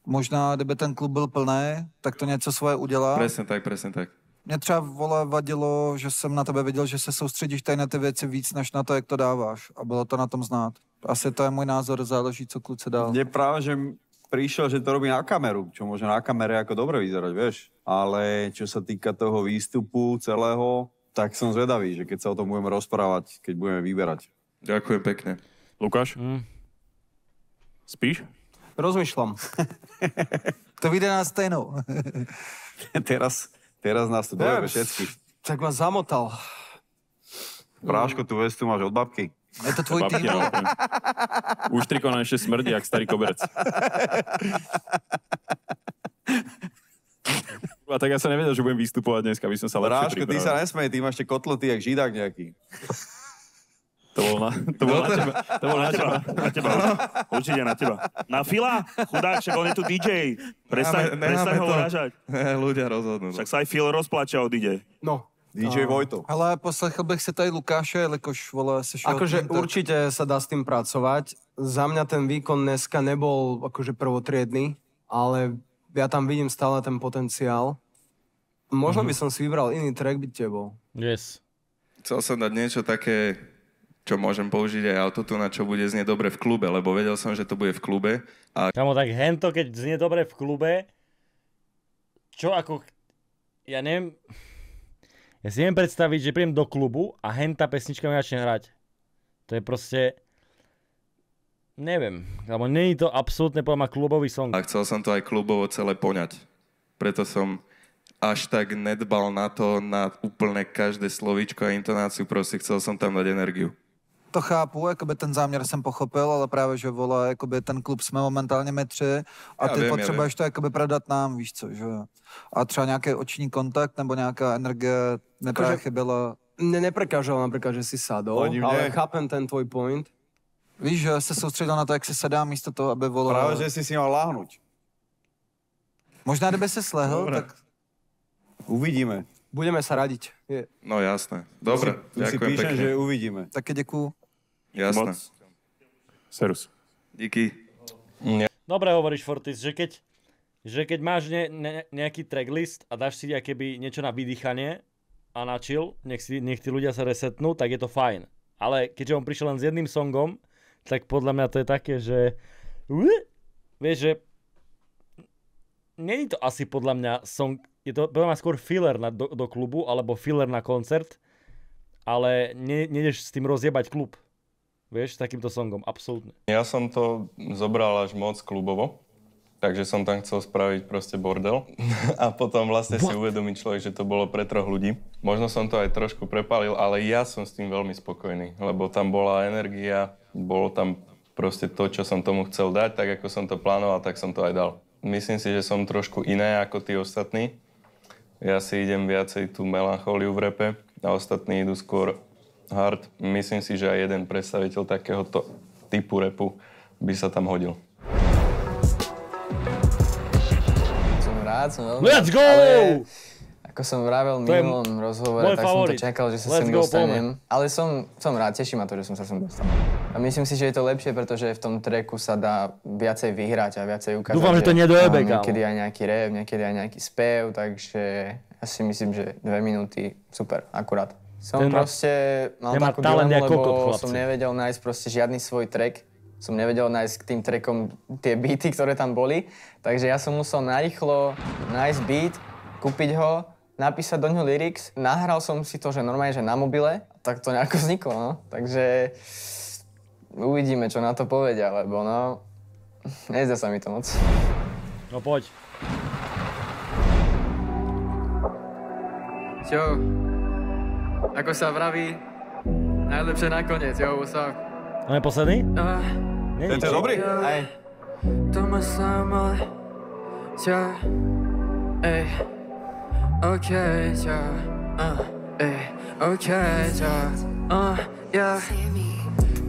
S3: Možná, kdyby ten klub byl plný, tak to něco svoje udělá.
S24: Presne tak.
S3: Mě třeba vadilo, že jsem na tebe viděl, že se soustředíš tady na ty věci víc, než na to, jak to dáváš. A bylo to na tom znát. Asi to je můj názor, záleží, co kluci dál.
S4: Mne práve, že prišiel, že to robí na kameru, čo môže na kamere ako dobre vyzerať, vieš. Ale čo sa týka toho výstupu celého, tak som zvedavý, že keď sa o tom budeme rozprávať, keď budeme vyberať.
S24: Ďakujem pekne.
S23: Lukáš? Spíš?
S8: Rozmýšľam.
S3: To vyjde na stejnou.
S4: teraz nás tu dojebe všetky.
S8: Tak ma zamotal.
S4: Práško, tú vestu máš od babky.
S3: Je to tvoj tým?
S23: Už trikona ešte smrdí, jak starý koberec. A tak ja sa nevedel, že budem vystupovať dneska, aby som sa lepšie
S4: Práško,
S23: pripravil.
S4: ty sa nesmej, ty máš tie kotlety, jak židák nejaký.
S23: To bol na teba. To bol na teba.
S1: Na teba. Určite na teba. Na Fila? Chudák, však on je tu DJ. Prestaň ho urážať.
S24: Ľudia rozhodnú.
S1: Však sa aj Phil rozplače od DJ.
S8: No.
S4: DJ Vojto.
S3: Ale poslechl bych si tady Lukáše, jelikož, vole, se šel
S8: Akože
S3: tým, tak...
S8: určite sa dá s tým pracovať. Za mňa ten výkon dneska nebol akože prvotriedny, ale ja tam vidím stále ten potenciál. Možno by som si vybral iný track, by tebou.
S6: Yes.
S24: Chcel som dať niečo také, čo môžem použiť aj autotune, čo bude znieť dobre v klube, lebo vedel som, že to bude v klube. A...
S6: Kamo, tak hento, keď znie dobre v klube, čo ako... Ja neviem... Ja si neviem predstaviť, že príjem do klubu a henta pesnička mi začne hrať. To je proste... Neviem, lebo nie je to absolútne podľa klubový song.
S24: A chcel som to aj klubovo celé poňať. Preto som až tak nedbal na to, na úplne každé slovíčko a intonáciu, proste chcel som tam dať energiu.
S3: To chápu, jakoby ten záměr jsem pochopil, ale právě, že vole, jakoby ten klub jsme momentálně my tři a ty potřebuješ to jakoby predat nám, víš co, že jo. A třeba nějaký oční kontakt nebo nějaká energie neprávě chyběla.
S8: Mne neprekážalo napríklad, že si sadol, ale chápem ten tvoj point.
S3: Víš, že se soustředil na to, jak se sedá místo toho, aby volal.
S4: Práve, že si mal láhnuť.
S3: Možná, kdyby si slehl, tak...
S4: Uvidíme.
S8: Budeme sa radiť.
S24: No jasné. Dobre,
S4: tu si
S24: ďakujem
S4: píšem,
S24: pekne.
S4: že uvidíme.
S3: Také děkuju.
S24: Jasné.
S23: Serus.
S24: Díky.
S6: Dobre hovoríš, Fortis, že keď máš nejaký tracklist a dáš si keby niečo na vydýchanie a na chill, nech tí ľudia sa resetnú, tak je to fajn. Ale keďže on prišiel len s jedným songom, tak podľa mňa to je také, že... Vieš, že... Nie je to asi podľa mňa song... Je to podľa mňa skôr filler do klubu, alebo filler na koncert, ale nejdeš s tým rozjebať klub. Vieš, s takýmto songom, absolútne.
S22: Ja som to zobral až moc klubovo, takže som tam chcel spraviť proste bordel a potom vlastne si uvedomí človek, že to bolo pre 3 ľudí. Možno som to aj trošku prepálil, ale ja som s tým veľmi spokojný, lebo tam bola energia, bolo tam proste to, čo som tomu chcel dať, tak ako som to plánoval, tak som to aj dal. Myslím si, že som trošku iné ako tí ostatní. Ja si idem viacej tú melanchóliu v rape a ostatní idú skôr hard. Myslím si, že aj jeden predstaviteľ takéhoto typu rapu by sa tam hodil.
S14: Som rád, som veľmi
S6: Let's go!
S14: Ale ako som vravel v minulom rozhovore, tak som to čakal, že sa sem dostanem. Ale som rád, teší ma to, že som sa sem dostal. A myslím si, že je to lepšie, pretože v tom tracku sa dá viacej vyhrať a viacej ukázať.
S6: Dúfam, že to nedojebe, kámo.
S14: Niekedy aj nejaký rap, niekedy aj nejaký spev, takže ja si myslím, že 2 minúty, super, akurát. Som proste mal takú dilemu, lebo som nevedel nájsť proste žiadny svoj track. Som nevedel nájsť k tým trackom tie beaty, ktoré tam boli. Takže ja som musel narýchlo nájsť beat, kúpiť ho, napísať do ňoho lyrics. Nahral som si to, že normálne, že na mobile. Tak to nejako vzniklo, no. Takže uvidíme, čo na to povedia, lebo no... Nezdá sa mi to moc.
S6: No poď.
S15: Čo? Ako sa vraví, najlepšie nakoniec, jo, sa...
S6: To je posledný?
S4: Ten je dobrý.
S15: Aj. To ma sám, ale... Čo? Ej. Okej, čo? Ej. Okej, čo? Ja...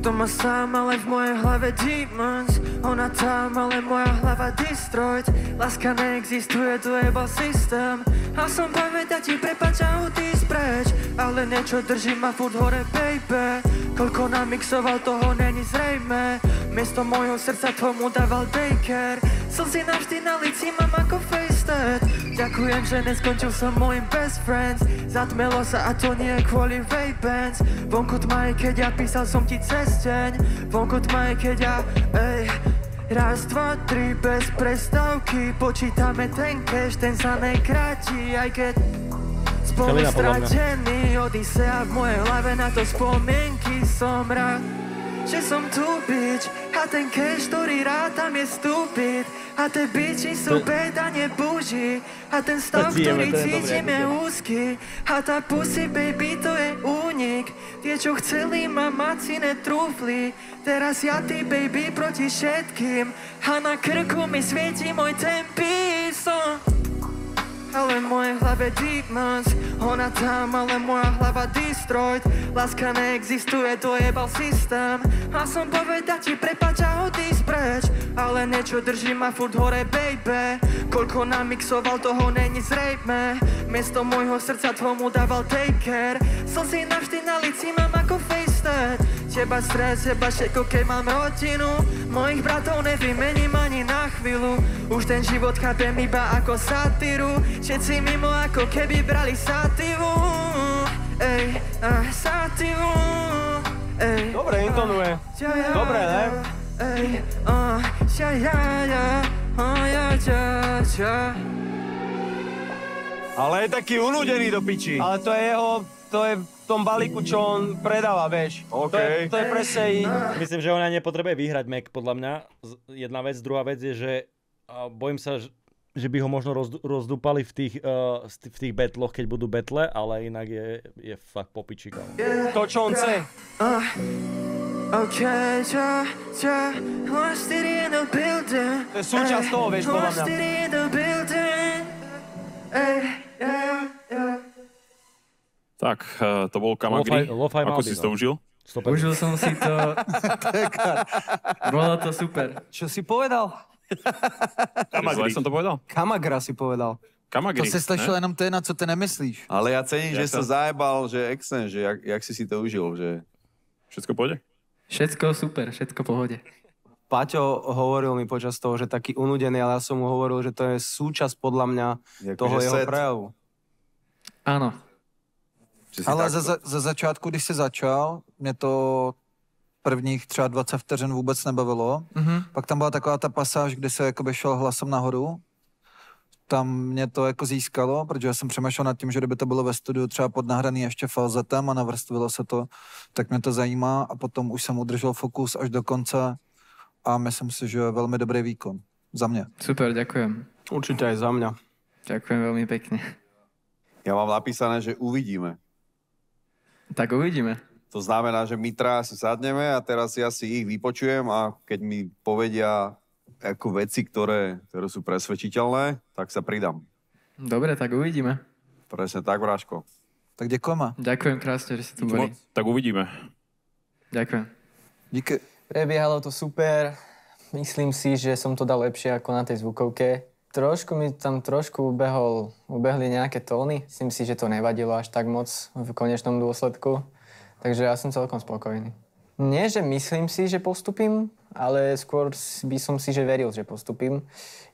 S15: To má sám, ale v mojej hlave demons. Ona tam, ale moja hlava destroyed. Láska neexistuje, to je bol systém. A som povedať ti prepáč a odísť preč. Ale niečo drží ma furt hore, baby. Koľko namixoval, toho není zrejme. Miesto mojho srdca tomu dával daycare. Slzy navždy na lici mám ako FaceTime. Ďakujem, že neskončil som mojim best friends. Zatmelo sa a to nie je kvôli Ray-Bans. Vonku tma je, keď ja písal som ti cez deň. Vonku tma je, keď ja, ej. Raz, dva, tri, bez prestávky. Počítame ten cash, ten sa nekráti. Aj keď spolu stratený Odisea v mojej hlave, na to spomienky. Som rád, že som tu, bitch. A ten cash, ktorý rátam, je stupid. A tie bitchy sú beda, nebúži. A ten stav, ktorý cítim, je úzky. A tá pussy, baby, to je únik. Tie, čo chceli ma mať, si netrúfli. Teraz ja, ty, baby, proti všetkým. A na krku mi svieti môj tempis. Ale v mojej hlave demons. Ona tam, ale moja hlava destroyed. Láska neexistuje, to jebal systém. A som povedať ti prepáč a odísť preč. Ale niečo drží ma furt hore, baby. Koľko namixoval, toho není zrejme. Miesto môjho srdca tomu dával take care. Slzy navždy na lici mám ako FaceTime. Teba stres, teba všetko, keď mám rodinu. Mojich bratov nevymením ani na chvíľu. Už ten život chápem iba ako satíru. Všetci mimo ako keby brali satívu. Ej, satívu. Ej,
S8: dobre intonuje. Dobre, ne?
S15: Ej,
S4: Ale je taký unudený do piči.
S8: Ale to je jeho, to je v tom balíku, čo on predáva, vieš.
S4: Okay.
S8: To je presne...
S6: Myslím, že ona nepotrebuje vyhrať Mac, podľa mňa. Jedna vec, druhá vec je, že bojím sa, že by ho možno rozdúpali v tých battloch, keď budú battle, ale inak je fakt popičík.
S8: To, čo on chce.
S15: Okay, lost it in the building.
S8: To je súčasť toho, vieš, podľa mňa.
S15: Lost it in the building.
S23: Tak, to bol Kamagri. Ako si to užil?
S15: Užil som si to. Bolo to super.
S8: Čo si povedal?
S23: Kamagri. Som to povedal?
S8: Kamagra si povedal.
S23: Kamagri,
S3: to si slyšel jenom ty, na co ty nemyslíš.
S4: Ale ja cením, že sa zajebal, že exen, že jak si to užil, že...
S23: Všetko pôjde?
S15: Všetko super, všetko pohode.
S8: Paťo hovoril mi počas toho, že taký unudený, ale ja som mu hovoril, že to je súčasť podľa mňa toho jeho prejavu.
S15: Áno.
S3: Ale ze začátku, když jsi začal, mě to prvních třeba 20 vteřin vůbec nebavilo. Pak tam byla taková ta pasáž, kde se jakoby šel hlasem nahoru. Tam mě to jako získalo, protože jsem přemýšlel nad tím, že kdyby to bylo ve studiu třeba podnahraný ještě falzetem a navrstvilo se to, tak mě to zajímá a potom už jsem udržel fokus až do konce a myslím si, že je velmi dobrý výkon. Za mě.
S15: Super, ďakujem.
S8: Určite aj za mňa.
S15: Ďakujem veľmi pekne.
S4: Ja mám napísané, že uvidíme.
S15: Tak uvidíme.
S4: To znamená, že my traja si sadneme a teraz ja si ich vypočujem a keď mi povedia ako veci, ktoré sú presvedčiteľné, tak sa pridám.
S15: Dobre, tak uvidíme.
S4: Presne tak, Bráško.
S3: Tak ďakujeme.
S15: Ďakujem krásne, že ste tu boli.
S23: Tak uvidíme.
S15: Ďakujem.
S3: Díky.
S14: Prebiehalo to super. Myslím si, že som to dal lepšie ako na tej zvukovke. Trošku mi tam ubehli nejaké tóny. Myslím si, že to nevadilo až tak moc v konečnom dôsledku. Takže ja som celkom spokojný. Nie, že myslím si, že postupím, ale skôr by som si, že veril, že postupím.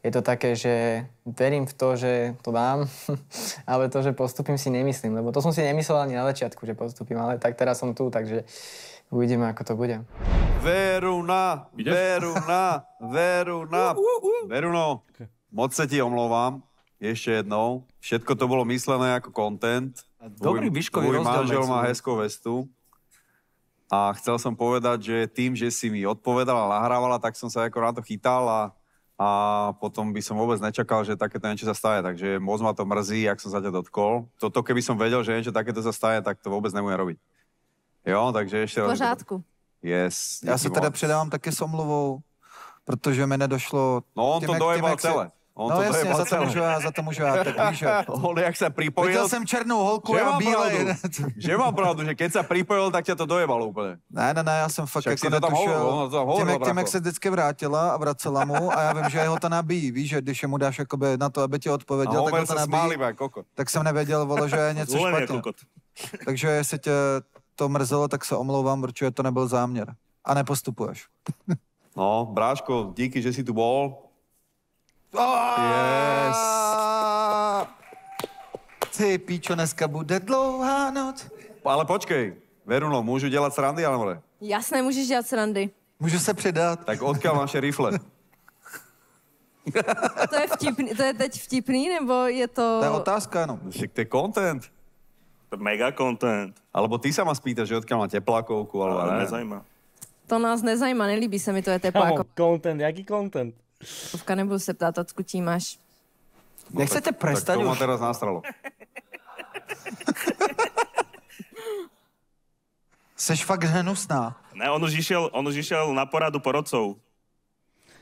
S14: Je to také, že verím v to, že to dám, ale to, že postupím, si nemyslím, lebo to som si nemyslel ani na začiatku, že postupím, ale tak teraz som tu, takže uvidíme, ako to bude.
S4: Veruna, Veruno, moc sa ti omlouvám, ešte jednou. Všetko to bolo myslené ako content.
S8: Dobrý výškový rozdiel.
S4: Tvoj manžel má hezkou vestu. A chcel som povedať, že tým, že si mi odpovedala, nahrávala, tak som sa ako na to chytal a potom by som vôbec nečakal, že takéto niečo sa stane. Takže moc ma to mrzí, jak som sa ťa dotkol. Toto, keby som vedel, že niečo takéto sa stane, tak to vôbec nebudem robiť. Jo, takže ešte raz.
S2: V pořádku.
S4: Yes.
S3: Já se teda předávám taky s omluvou, protože mi nedošlo...
S4: No on to dojebal celé.
S3: No jasně, za to můžu já, tak víš, že...
S4: On jak sa pripojil...
S3: Viděl jsem černou holku a bílej.
S4: Že mám pravdu, že keď sa pripojil, tak ťa to dojebalo úplně.
S3: Ne, já jsem fakt
S4: však
S3: jako netušil. Tím, jak se vždycky vrátila a vracela mu a já vím, že ho to nabíjí, víš, že když mu dáš jakoby na to, aby ti odpověděl, tak ho to nabíjí. Tak jsem nevěděl, vole, že je něco špatně. Takže jestli tě to mrzelo, tak se omlouvám, protože to nebyl záměr. A nepostupuješ.
S4: No, bráško, díky, že si tu bol.
S3: Yes. Ty píčo, dneska bude dlouhá noc.
S4: Ale počkej, Veruno, můžu dělat srandy, alebo ne?
S2: Jasné, můžeš dělat srandy.
S3: Můžu se přidat.
S4: Tak odkiaľ naše rifle?
S2: To je vtipný, to je teď vtipný, nebo je to...
S3: To je otázka, no.
S4: Však to je content.
S1: To je mega content.
S4: Alebo ty sa ma spýtaš, že odkiaľ má teplákovku, alebo
S1: ale
S4: ne?
S1: nezajímá.
S2: To nás nezajímá, nelíbí se mi to, je tepláko.
S6: Content, jaký content?
S2: Vovka, nebudu se ptát, odkud tím máš.
S4: No,
S8: nechcete prestať
S4: už? Tak to ma
S8: už?
S4: teraz nastralo.
S3: Seš fakt hnusná.
S1: Ne, on už išiel na poradu porodcov.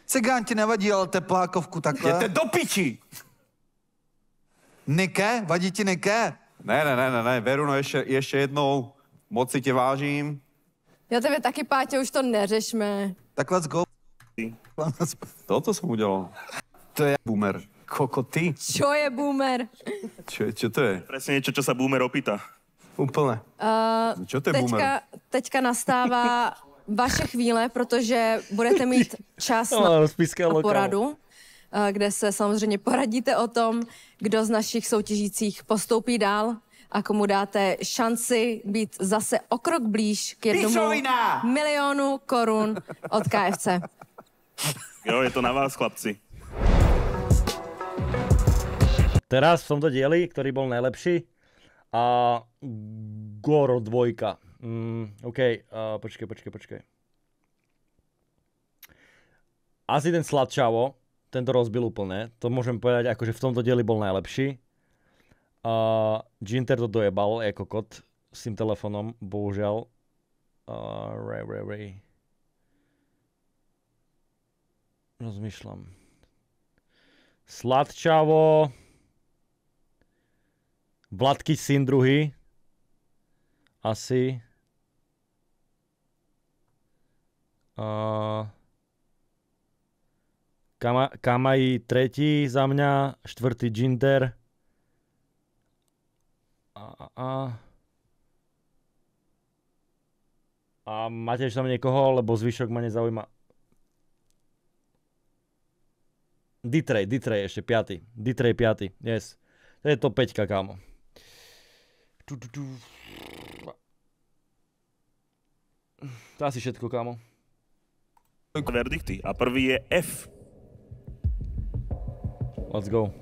S3: Cigán ti nevadí, ale teplákovku takhle.
S4: Jděte do piči!
S3: Nike? Vadí ti Nike?
S4: Ne, Veruno, ještě jednou, moc si tě vážím.
S2: Já tebe taky, Páťo, už to neřešme.
S3: Tak let's go.
S4: Toto som udělal.
S8: To je
S4: boomer.
S8: Kokoty.
S2: Čo je boomer?
S4: Čo to je?
S1: Presne niečo, čo sa boomer opýta.
S8: Úplne.
S4: Čo to je boomer?
S2: Teďka nastává vaše chvíle, protože budete mít čas na poradu, kde se samozřejmě poradíte o tom, kdo z našich soutěžících postoupí dál a komu dáte šanci být zase o krok blíž k 1 milionu korun od KFC.
S1: Jo, je to na vás, chlapci.
S6: Teraz v tomto dieli, ktorý bol najlepší, a Goro 2. OK, počkaj. Asi ten Sladčavo, tento rozbil úplne. To môžem povedať, akože v tomto dieli bol najlepší. Ginter to dojebal ako kot s tým telefónom, bohužiaľ. Ray. Rozmýšľam. Sladčavo. Vladky syn druhý. Asi. Kamai tretí za mňa. Štvrtý Ginter. A máte ešte tam niekoho, lebo zvyšok ma nezaujíma. Ditrej ešte 5. Ditrej 5. Yes. To je to 5, kámo. To asi všetko, kámo.
S1: Verdikty. A prvý je F.
S6: Let's go.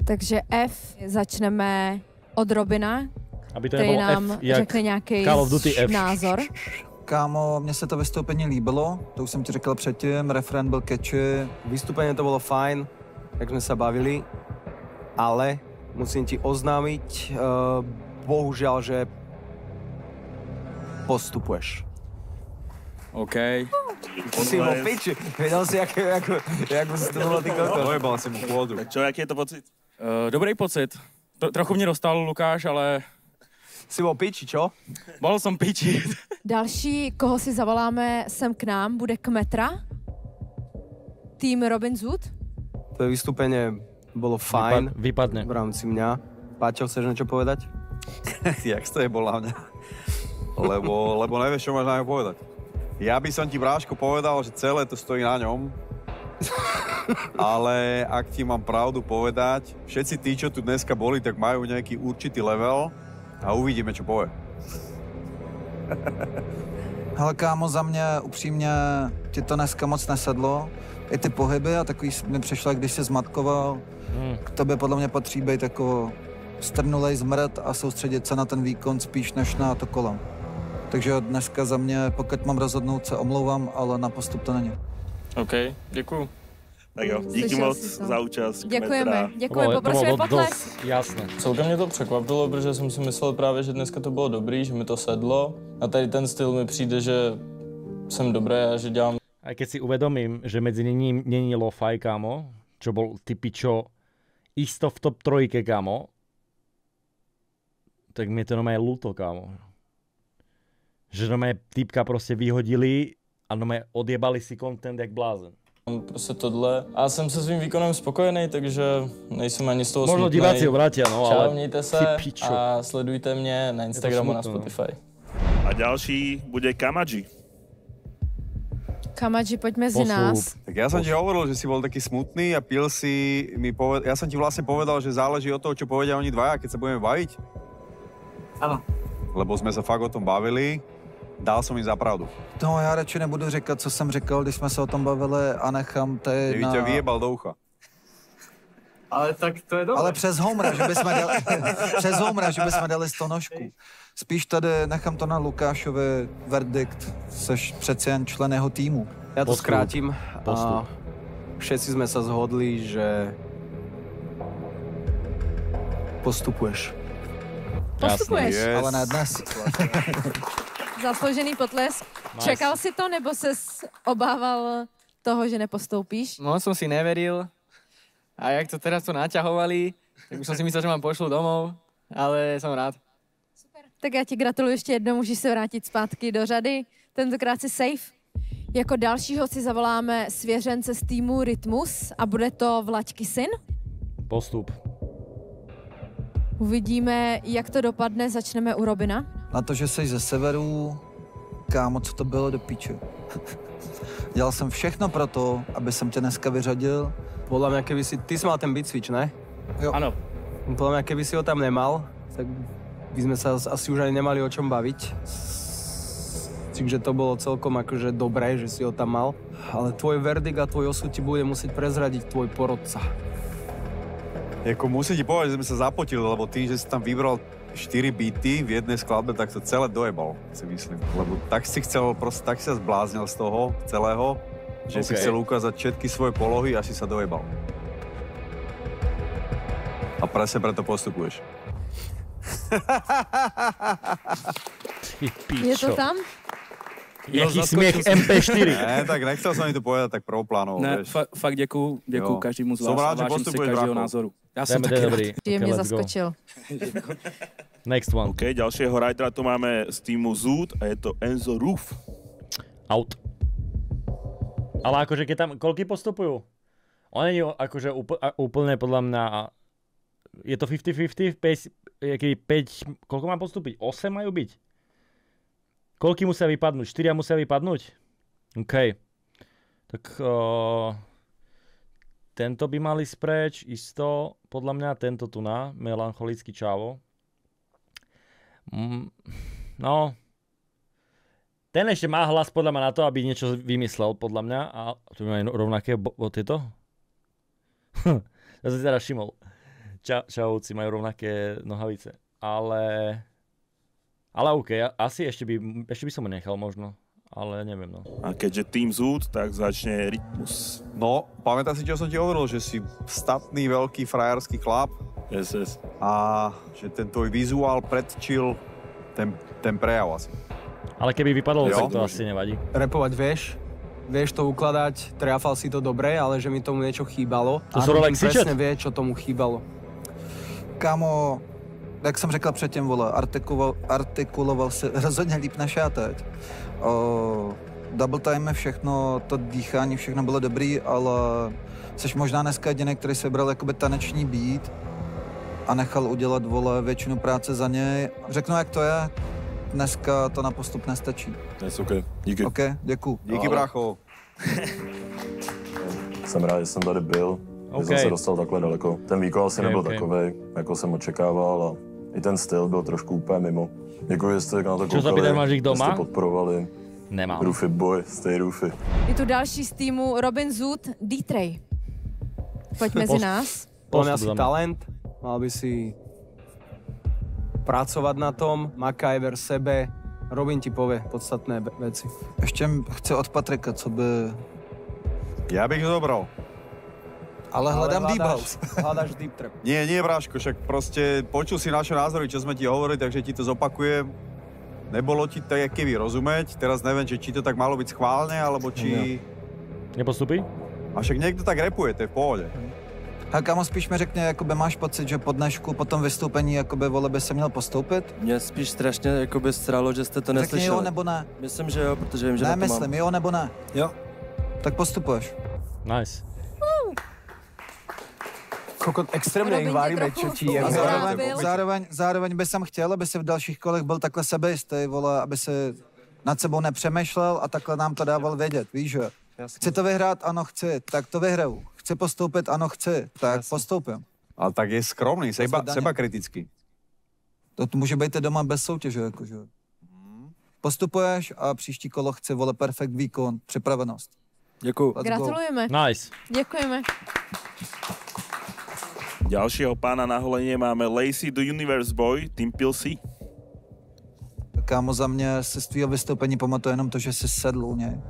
S2: Takže F začneme od Robina,
S6: aby to
S2: který
S6: nebolo
S2: nám
S6: F, jak
S2: řekne nějaký
S6: Call of Duty F.
S2: názor.
S3: Kámo, mně se to vystoupení líbilo, to už jsem ti řekl předtím, refrén byl catchy.
S8: Vystúpenie to bolo fajn, jak sme sa bavili, ale musím ti oznámiť, bohužiaľ, že postupuješ.
S10: OK.
S8: Si ho piči, vedel si, jak si to bolo ty kokos.
S4: Dojebal si mu pôdu.
S1: Čo, jaký je to pocit?
S10: Dobrý pocit. Trochu mě dostal Lukáš, ale...
S8: Si bol piči, čo?
S10: Bol som piči.
S2: Další, koho si zavoláme sem k nám, bude Kmetra. Tým Robin Zoot.
S8: To vystúpenie bolo fajn.
S6: Vypadne.
S8: V rámci mňa. Páťo, chceš niečo povedať?
S4: Jak to je bol hlavne? Lebo nevieš, čo máš na ňu povedať. Ja by som ti, Bráško, povedal, že celé to stojí na ňom. Ale ak ti mám pravdu povedať, všetci tí, čo tu dneska boli, tak majú nejaký určitý level a uvidíme, čo povie.
S3: Hele, kámo, za mě upřímně ti to dneska moc nesedlo. I ty pohyby a takový mi přišlo, když jsi zmatkoval. K tobě podle mě patří být jako strnulej zmrt a soustředit se na ten výkon spíš než na to kolo. Takže dneska za mě, pokud mám rozhodnout, se omlouvám, ale na postup to není.
S12: OK, děkuju.
S1: Tak jo, díky moc za účast.
S2: Děkujeme, poprosíme potlesk.
S6: Jasné.
S12: Celkem mě to překvapilo, protože jsem si myslel právě, že dneska to bylo dobrý, že mi to sedlo. A tady ten styl mi přijde, že jsem dobrý a že dělám...
S6: Aj keď si uvedomím, že medzi nimi není Lo-Fi, kámo, čo bol typičo isto v top 3, kámo, tak mi to normálne ľúto, kámo. Že normálne typka proste vyhodili a normálne odjebali si content jak blázen.
S12: Prostě tohle. A jsem se svým výkonem spokojený, takže nejsem ani z toho
S6: možno
S12: smutnej.
S6: diváci obrátia, no, ale...
S12: Čau, mějte se a sledujte mě na Instagramu, na Spotify.
S1: A ďalší bude Kamadži.
S2: Kamadži, poď mezi nás.
S4: Tak ja som ti hovoril, že si bol taký smutný a pil si mi ja som ti vlastne povedal, že záleží od toho, čo povedia oni dvaja, keď sa budeme baviť.
S3: Áno.
S4: Lebo sme sa fakt o tom bavili, dal som im za pravdu.
S3: No, já radši nebudu říkat, co jsem říkal, když jsme se o tom bavili a nechám tady
S4: na... Kdyby tě vyjebal do ucha.
S8: Ale tak to je dobré.
S3: Ale přes homra, že bychom dali, přes homra, že bychom dali 100 nožků. Spíš tady nechám to na Lukášovi verdikt, seš přeci jen člen jeho týmu.
S8: Ja to skrátim. Všetci sme sa zhodli, že postupuješ.
S2: Postupuješ?
S3: Yes. Ale ne dnes.
S2: Zasloužený potlesk. Nice. Čekal si to, nebo ses obával toho, že nepostoupíš?
S14: No, som si neveril. A jak to teraz to naťahovali, tak už som si myslel, že mám pošlu domov, ale som rád.
S2: Super. Tak já ti gratuluji ještě jednou, můžeš se vrátit zpátky do řady. Tentokrát si safe. Jako dalšího si zavoláme svěřence z týmu Rytmus a bude to Vlaďky syn.
S6: Postup.
S2: Uvidíme, jak to dopadne, začneme u Robina.
S3: Na to, že jsi ze severu, kámo, co to bylo do píče. Dělal jsem všechno pro to, aby jsem tě dneska vyřadil.
S8: Podľa mňa, keby si... Ty si mal ten bitcvič, ne?
S3: Jo.
S8: Áno. Podľa mňa, keby si ho tam nemal, tak by sme sa asi už ani nemali o čom baviť. Takže to bolo celkom akože dobré, že si ho tam mal. Ale tvoj verdikt a tvoj osud ti bude musieť prezradiť tvoj porodca.
S4: Jako musím ti povedať, že sme sa zapotili, lebo tým, že si tam vybral 4 beaty v jednej skladbe, tak to celé dojebal, si myslím. Lebo tak si chcel, proste tak si sa zbláznil z toho celého, že si chcel ukázať všetky svoje polohy a si sa dojebal. A presne preto postupuješ.
S2: Je to tam?
S6: Jaký smiech MP4.
S4: Ne, tak nechcel som mi to povedať tak prvoplánovo.
S10: Ne, fakt děkuju každému z vás a vážím si každého názoru. Já jsem taky
S6: dobrý.
S2: Mě zaskočil.
S6: Next one.
S1: OK, ďalšieho ridera tu máme z týmu Zoot a je to Enzo Roof.
S6: Out. Ale akože keď tam, koľky postupujú? Oni akože úplne podľa mňa, je to 50-50, 5, koľko má postúpiť? 8 majú byť? Koľky musia vypadnúť? 4 musia vypadnúť? OK. Tak tento by mali spreč, isto, podľa mňa tento tu na, melancholický čávo. No, ten ešte má hlas podľa mňa na to, aby niečo vymyslel, podľa mňa. A tu majú rovnaké tieto. Ja som si teda všimol. Čavovci majú rovnaké nohavice. Ale OK, asi ešte by som ho nechal možno. Ale neviem, no.
S1: A keďže tým Zoot, tak začne Rytmus.
S4: No, pamätáš si, čo som ti hovoril, že si statný, veľký, frajerský chlap.
S1: Yes.
S4: A že ten tvoj vizuál predčil ten prejav asi.
S6: Ale keby vypadalo, tak to asi nevadí.
S8: Repovať vieš to ukladať, triafal si to dobre, ale že mi tomu niečo chýbalo.
S6: To sú Rolexy,
S8: presne vie, čo tomu chýbalo.
S3: Kámo, jak jsem řekl předtím, vole, artikuloval si rozhodně líp než já teď. Double time, všechno, to dýchání, všechno bylo dobrý, ale jsi možná dneska jediný, který se bral jakoby taneční beat a nechal udělat, vole, většinu práce za něj. Řeknu, jak to je. dneska to na postup nestačí.
S9: Yes, OK, díky.
S3: OK, děkuju.
S4: Díky, brácho.
S9: Jsem rád, že jsem tady byl, že jsem se dostal takhle daleko. Ten výkon asi nebyl takovej, jako jsem očekával a i ten styl byl trošku úplně mimo. Děkuji, že jste na to koukali, že jste podporovali.
S6: Nemám.
S9: Roofy boy, stay roofy.
S2: Je tu další z týmu Robin Zoot, D-Tray. Pojď mezi nás.
S8: On je asi talent, mal by si pracovat na tom, makaj ver sebe, Robin ti povie podstatné veci.
S3: Ještě chci od Patrika, co by...
S4: Ja bych ho zobral.
S3: Ale hľadám Deep House.
S8: Hľadáš Deep Trap.
S4: Nie, bráško, však proste počul si naše názory, čo sme ti hovorili, takže ti to zopakujem. Nebolo ti tak, jak keby rozumieť. Teraz neviem, či to tak malo byť schválne, alebo či...
S6: Nepostupí?
S4: A však niekto tak rapuje, to je v pohode.
S3: A kámo, spíš mi řekně, jakoby máš pocit, že po dnešku, po tom vystoupení, jakoby, vole, by se měl postoupit?
S16: Mě spíš strašně jakoby stralo, že jste to neslyšeli.
S3: Řekni jo nebo ne?
S16: Myslím, že jo, protože vím, že
S3: ne,
S16: na to mám.
S3: myslím, jo nebo ne?
S16: Jo.
S3: Tak postupuješ.
S6: Nice.
S8: Kokot, extrémně ich váríme, čo ti je.
S3: Zároveň by jsem chtěl, aby si v dalších kolech byl takhle sebejistý, vole, aby si nad sebou nepřemýšlel a takhle nám to dával vědět, víš, že? Chci to vyhrát, ano chci, tak to vyhraju. Chci postoupit, ano chci, tak postoupím.
S4: Ale tak je skromný, seba kritický.
S3: To může být doma bez soutěže, jakože. Postupuješ a příští kolo chci, vole, perfekt výkon, připravenost.
S16: Děkuju.
S2: Gratulujeme.
S6: Nice.
S2: Děkujeme.
S1: Ďalšieho pána na holenie máme Lacy the Universe Boy, Team Pilsy.
S3: Kámo, za mě si z tvýho vystoupení pamatuju jenom to, že jsi sedl u něj.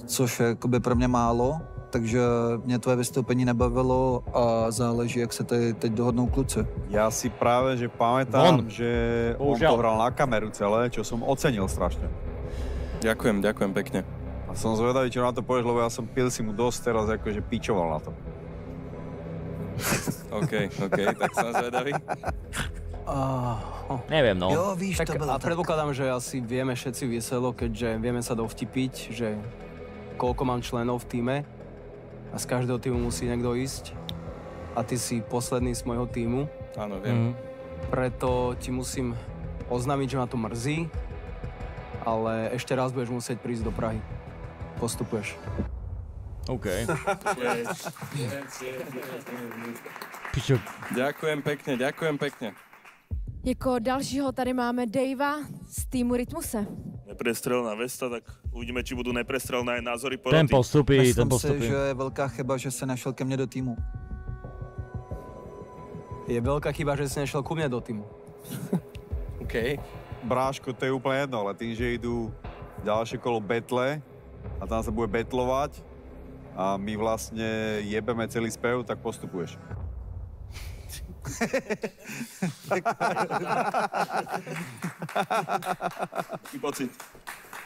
S3: Což je jakoby pro mě málo, takže mě tvoje vystoupení nebavilo a záleží, jak se tady teď dohodnou kluci.
S4: Ja si práve, že pamätám, že on to hral na kameru celé, čo som ocenil strašne.
S22: Ďakujem pekne.
S4: A som zvedavý, čo na to povieš, lebo ja som Pilsi mu dosť teraz akože pičoval na to.
S22: OK, tak som zvedavý.
S6: Neviem, no.
S3: Jo, víš,
S8: tak,
S3: to bylo
S8: a predpokladám, že asi vieme všetci veselo, keďže vieme sa dovtipiť, že koľko mám členov v týme a z každého týmu musí niekto ísť. A ty si posledný z môjho týmu.
S22: Áno, viem.
S8: Preto ti musím oznámiť, že ma to mrzí, ale ešte raz budeš musieť prísť do Prahy. Postupuješ.
S6: OK.
S22: Ďakujem pekne.
S2: Jako dalšího tady máme Davea z týmu Rytmuse.
S1: Neprestrelná Vesta, tak uvidíme, či budú neprestrelné názory poroty.
S6: Ten postupí.
S3: Myslím si, že je velká chyba, že se našel ke mně do týmu.
S8: Je veľká chyba, že si nešiel ku mne do týmu.
S22: OK.
S4: Bráško, to je úplne jedno, ale tým, že idú ďalšie kolo betle a tam sa bude betlovať a my vlastne jebeme celý spev, tak postupuješ.
S1: Jaký pocit?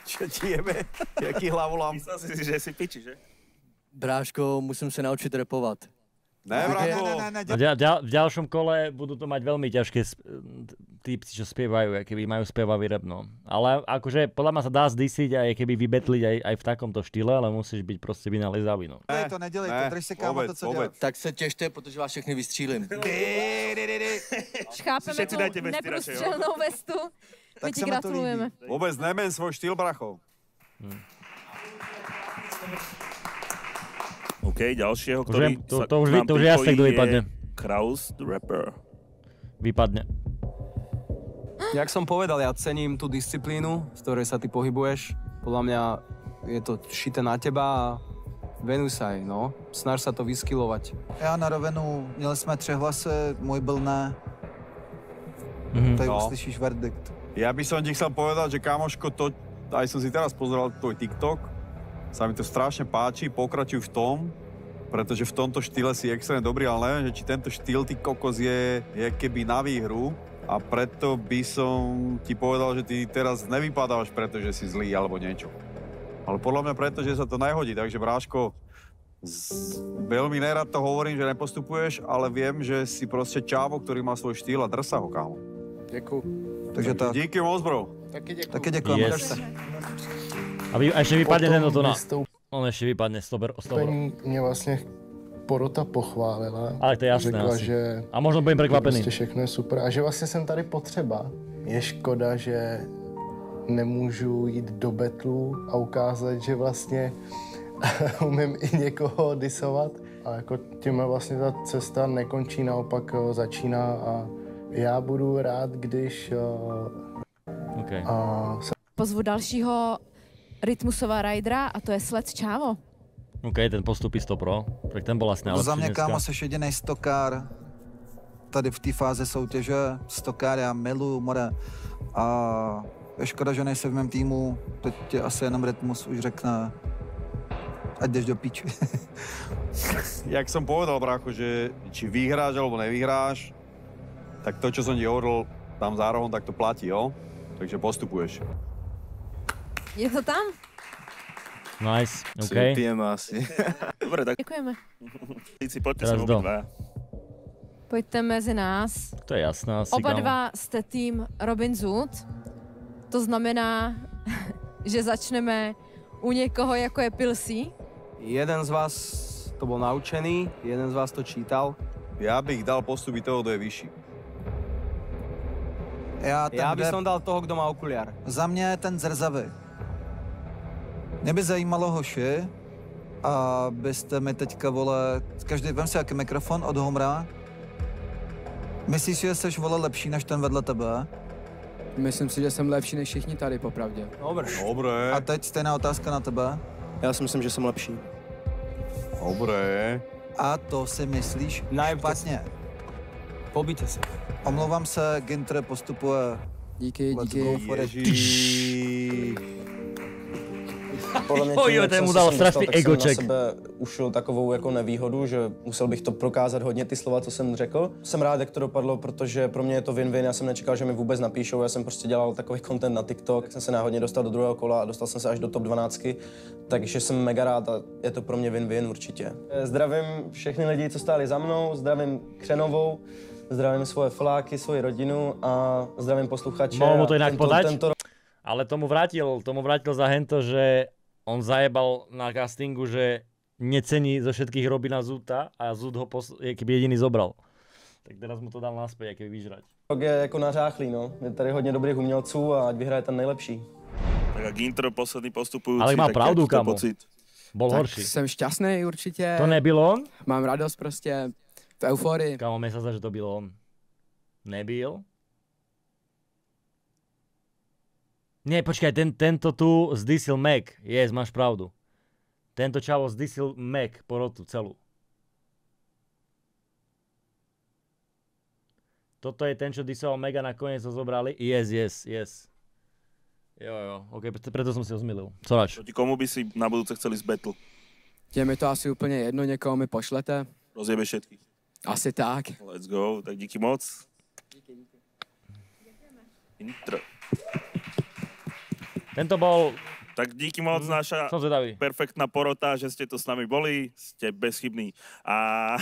S4: Čo ti jebe? Jaký hlavolám?
S1: Myslel si, že si piči, že?
S16: Bráško, musím se naučit rapovat.
S4: Ne, brácho.
S6: V ďalšom kole budú to mať veľmi ťažké týpci, čo spievajú, keby majú spievavý rap, no. Ale akože podľa ma sa dá zdisiť aj keby vybetliť aj v takomto štýle, ale musíš byť proste vynalizavý, no.
S3: Nedělej to, drž se kámo to, co děláš.
S16: Tak se těšte, protože vás všechny vystřílim.
S2: Chápeme tu neprůstřelnou vestu. My ti gratulujeme.
S4: Vôbec nemen svoj štýl, bracho.
S1: OK, ďalšieho, ktorý
S6: to už je jasné, kto vypadne.
S1: Kraus, the rapper.
S6: Vypadne.
S8: Jak som povedal, ja cením tú disciplínu, v ktorej sa ty pohybuješ. Podľa mňa je to šité na teba a venuj sa aj, no. Snaž sa to vyskilovať.
S3: Já na rovinu, měli jsme 3 hlasy, můj byl ne. Tak uslyšíš verdikt.
S4: Ja by som ti chcel povedať, že kámoško, to, aj som si teraz pozeral tvoj TikTok, sa mi to strašne páči, pokračuj v tom, pretože v tomto štýle si extrémne dobrý, ale neviem, že či tento štýl, ty kokos, je keby na výhru a preto by som ti povedal, že ty teraz nevypadávaš, pretože si zlý alebo niečo. Ale podľa mňa preto, že sa to nehodí, takže bráško, veľmi nerad to hovorím, že nepostupuješ, ale viem, že si proste čávo, ktorý má svoj štýl a drž sa ho, kámo.
S16: Děkuju.
S3: Takže tak.
S4: Díky moc, bro.
S3: Taky děkujem.
S6: Yes. A ešte vypadne ten to na... On ešte vypadne, stober.
S17: Mě vlastně
S13: porota pochválila.
S6: Ale to je jasné
S13: řekla,
S6: asi.
S13: že
S6: a možno budem překvapený.
S13: Prostě všechno je super a že vlastně jsem tady potřeba. Je škoda, že nemůžu jít do betlu a ukázat, že vlastně umím i někoho disovat. A jako tím vlastně ta cesta nekončí, naopak začíná a já budu rád, když
S2: Pozvu dalšího rytmusová ridera a to je Sled Čávo.
S6: OK, ten postupí 100 pro, tak ten byl vlastně
S3: za mě, kámo, seš jedinej stokár tady v té fáze soutěže. Stokár, já miluju, more. A je škoda, že nejsi v mém týmu. Teď ti asi jenom Rytmus už řekne, ať jdeš do píči.
S4: Jak som povedal, brácho, že či vyhráš alebo nevyhráš, tak to, čo som ti hovoril tam za rohom, tak to platí, jo? Takže postupuješ.
S2: Je to tam?
S6: Nice, OK.
S4: Pijeme asi.
S1: Dobre, tak...
S2: Děkujeme.
S1: Líci, poďte sem obidva.
S2: Pojďte mezi nás.
S6: To je jasné asi,
S2: Oba dva jste tým Robin Zoot. To znamená, že začneme u někoho, jako je Pilsy.
S8: Jeden z vás to bol naučený, jeden z vás to čítal.
S4: Ja bych dal postupiť toho, kto je vyšší.
S8: Já bych som dal toho, kdo má okuliár.
S3: Za mě je ten zrzavý. Mě by zajímalo, hoši, abyste mi teďka, vole, každý, vem si jaký mikrofon od Homra. Myslíš, že jsi, vole, lepší než ten vedle tebe?
S15: Myslím si, že jsem lepší než všichni tady, popravdě.
S4: Dobré.
S3: A teď stejná otázka na tebe.
S16: Já si myslím, že jsem lepší.
S4: Dobré.
S3: A to si myslíš špatně.
S16: Pobíte se.
S3: Omlouvám se, Ginter postupuje.
S15: Díky.
S16: Podle mě tím, jak jsem se dostal, tak jsem na sebe ušil takovou jako nevýhodu, že musel bych to prokázat hodně ty slova, co jsem řekl. Jsem rád, jak to dopadlo, protože pro mě je to win-win, já jsem nečekal, že mi vůbec napíšou, já jsem prostě dělal takový content na TikTok, jsem se náhodně dostal do druhého kola a dostal jsem se až do top 12, takže jsem mega rád a je to pro mě win-win určitě. Zdravím všechny lidi, co stáli za mnou, zdravím Křenovou, zdravím svoje fláky, svoji rodinu a zdravím posluchače.
S6: Mohol mu to inak podať, ale tomu vrátil za hento, že on zajebal na castingu, že necení zo všetkých Robina Zoota a Zoot ho keby jediný zobral. Tak teraz mu to dal naspäť, jak vyžrať.
S16: Je jako nařáchlý, no. Je tady hodně dobrých umělců a ať vyhraje ten nejlepší.
S1: Tak a Ginter, posledný postupující.
S6: Ale má pravdu, kamo. Bol
S15: tak
S6: horší.
S15: Jsem šťastný určitě.
S6: To nebyl on?
S15: Mám radost prostě, v euforii.
S6: Kamo, mne sa zdá, že to byl on. Nebyl? Nie, počkaj, tento tu zdisil Mac. Máš pravdu. Tento čavo zdisil Mac porotu celú. Toto je ten, čo disoval Mega, nakoniec ho zobrali? Yes. Jo, ok, preto som si ho zmilil. Corač?
S1: Proti komu by si na budúce chceli z battle?
S15: Je mi to asi úplně jedno, někoho mi pošlete.
S1: Rozjebe všetkých.
S15: Asi tak.
S1: Let's go, tak díky moc.
S15: Díky.
S1: Intro.
S6: Tento bol...
S1: Tak díky moc, naša perfektná porota, že ste tu s nami boli, ste bezchybní. A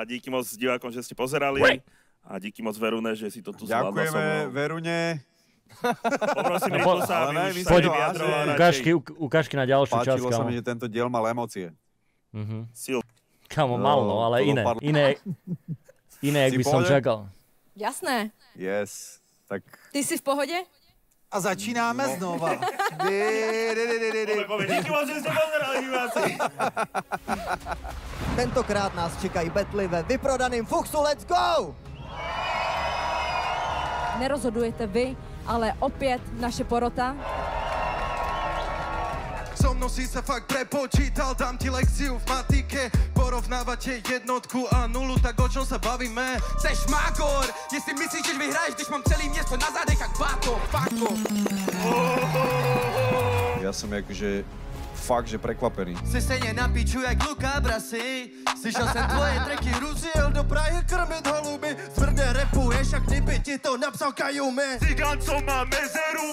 S1: díky moc divákom, že ste pozerali. A díky moc Verune, že si to tu zvládla so mnou.
S4: Ďakujeme, Verune.
S1: Poprosím Rytmusa, aby už sa nevyjadroval radšej.
S6: Ukážky na ďalšiu časť,
S4: Páčilo sa mi, že tento diel mal emócie.
S6: Kamo, mal, no, ale iné, jak by som čakal.
S2: Jasné.
S4: Yes, tak...
S2: Ty jsi v pohodě?
S3: A začínáme znova.
S1: Díky moc, že jste pozerali, diváci.
S17: Tentokrát nás čekají betly ve vyprodaným Fuchsu, let's go!
S2: Nerozhodujete vy, ale opět naše porota.
S24: So mnou si sa fakt prepočítal, dám ti lekciu v matike. Porovnávate jednotku a nulu, tak o čom sa bavíme?
S18: Seš mákor, jestli myslíš, že vyhraješ, když mám celý město na zádech jak báto, fako.
S4: Ja som akože fakt, že prekvapený.
S17: Si stejně na piču jak Luka Brasi. Slyšel jsem tvoje tracky, Rusil do Prahy krmit holuby. Tvrdé repuješ, jak kdyby ti to napsal Kajumi.
S24: Cigán, co má mezeru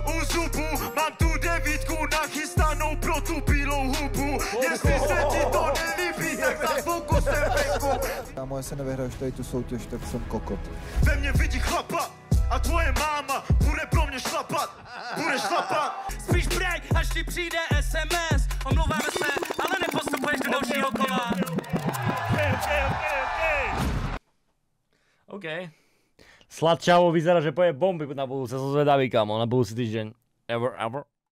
S24: u zubu. Mám tu 9 nachystanou pro tu bílou hubu. Jestli se ti to nelíbí, tak za fokusem venku.
S3: Kámo, jestli nevyhraješ tady tu soutěž, tak jsem kokot.
S24: Ve mně vidí chlapa a tvoje máma bude pro mě šlapat. Budeš šlapat.
S18: Spíš prej, až ti přijde SMS. Omlouváme se, ale nepostupuješ do dalšího
S6: Sladčavo vyzerá, že poje bomby na budúce, som zvedavý, kamo, na budúci týždeň. Ever.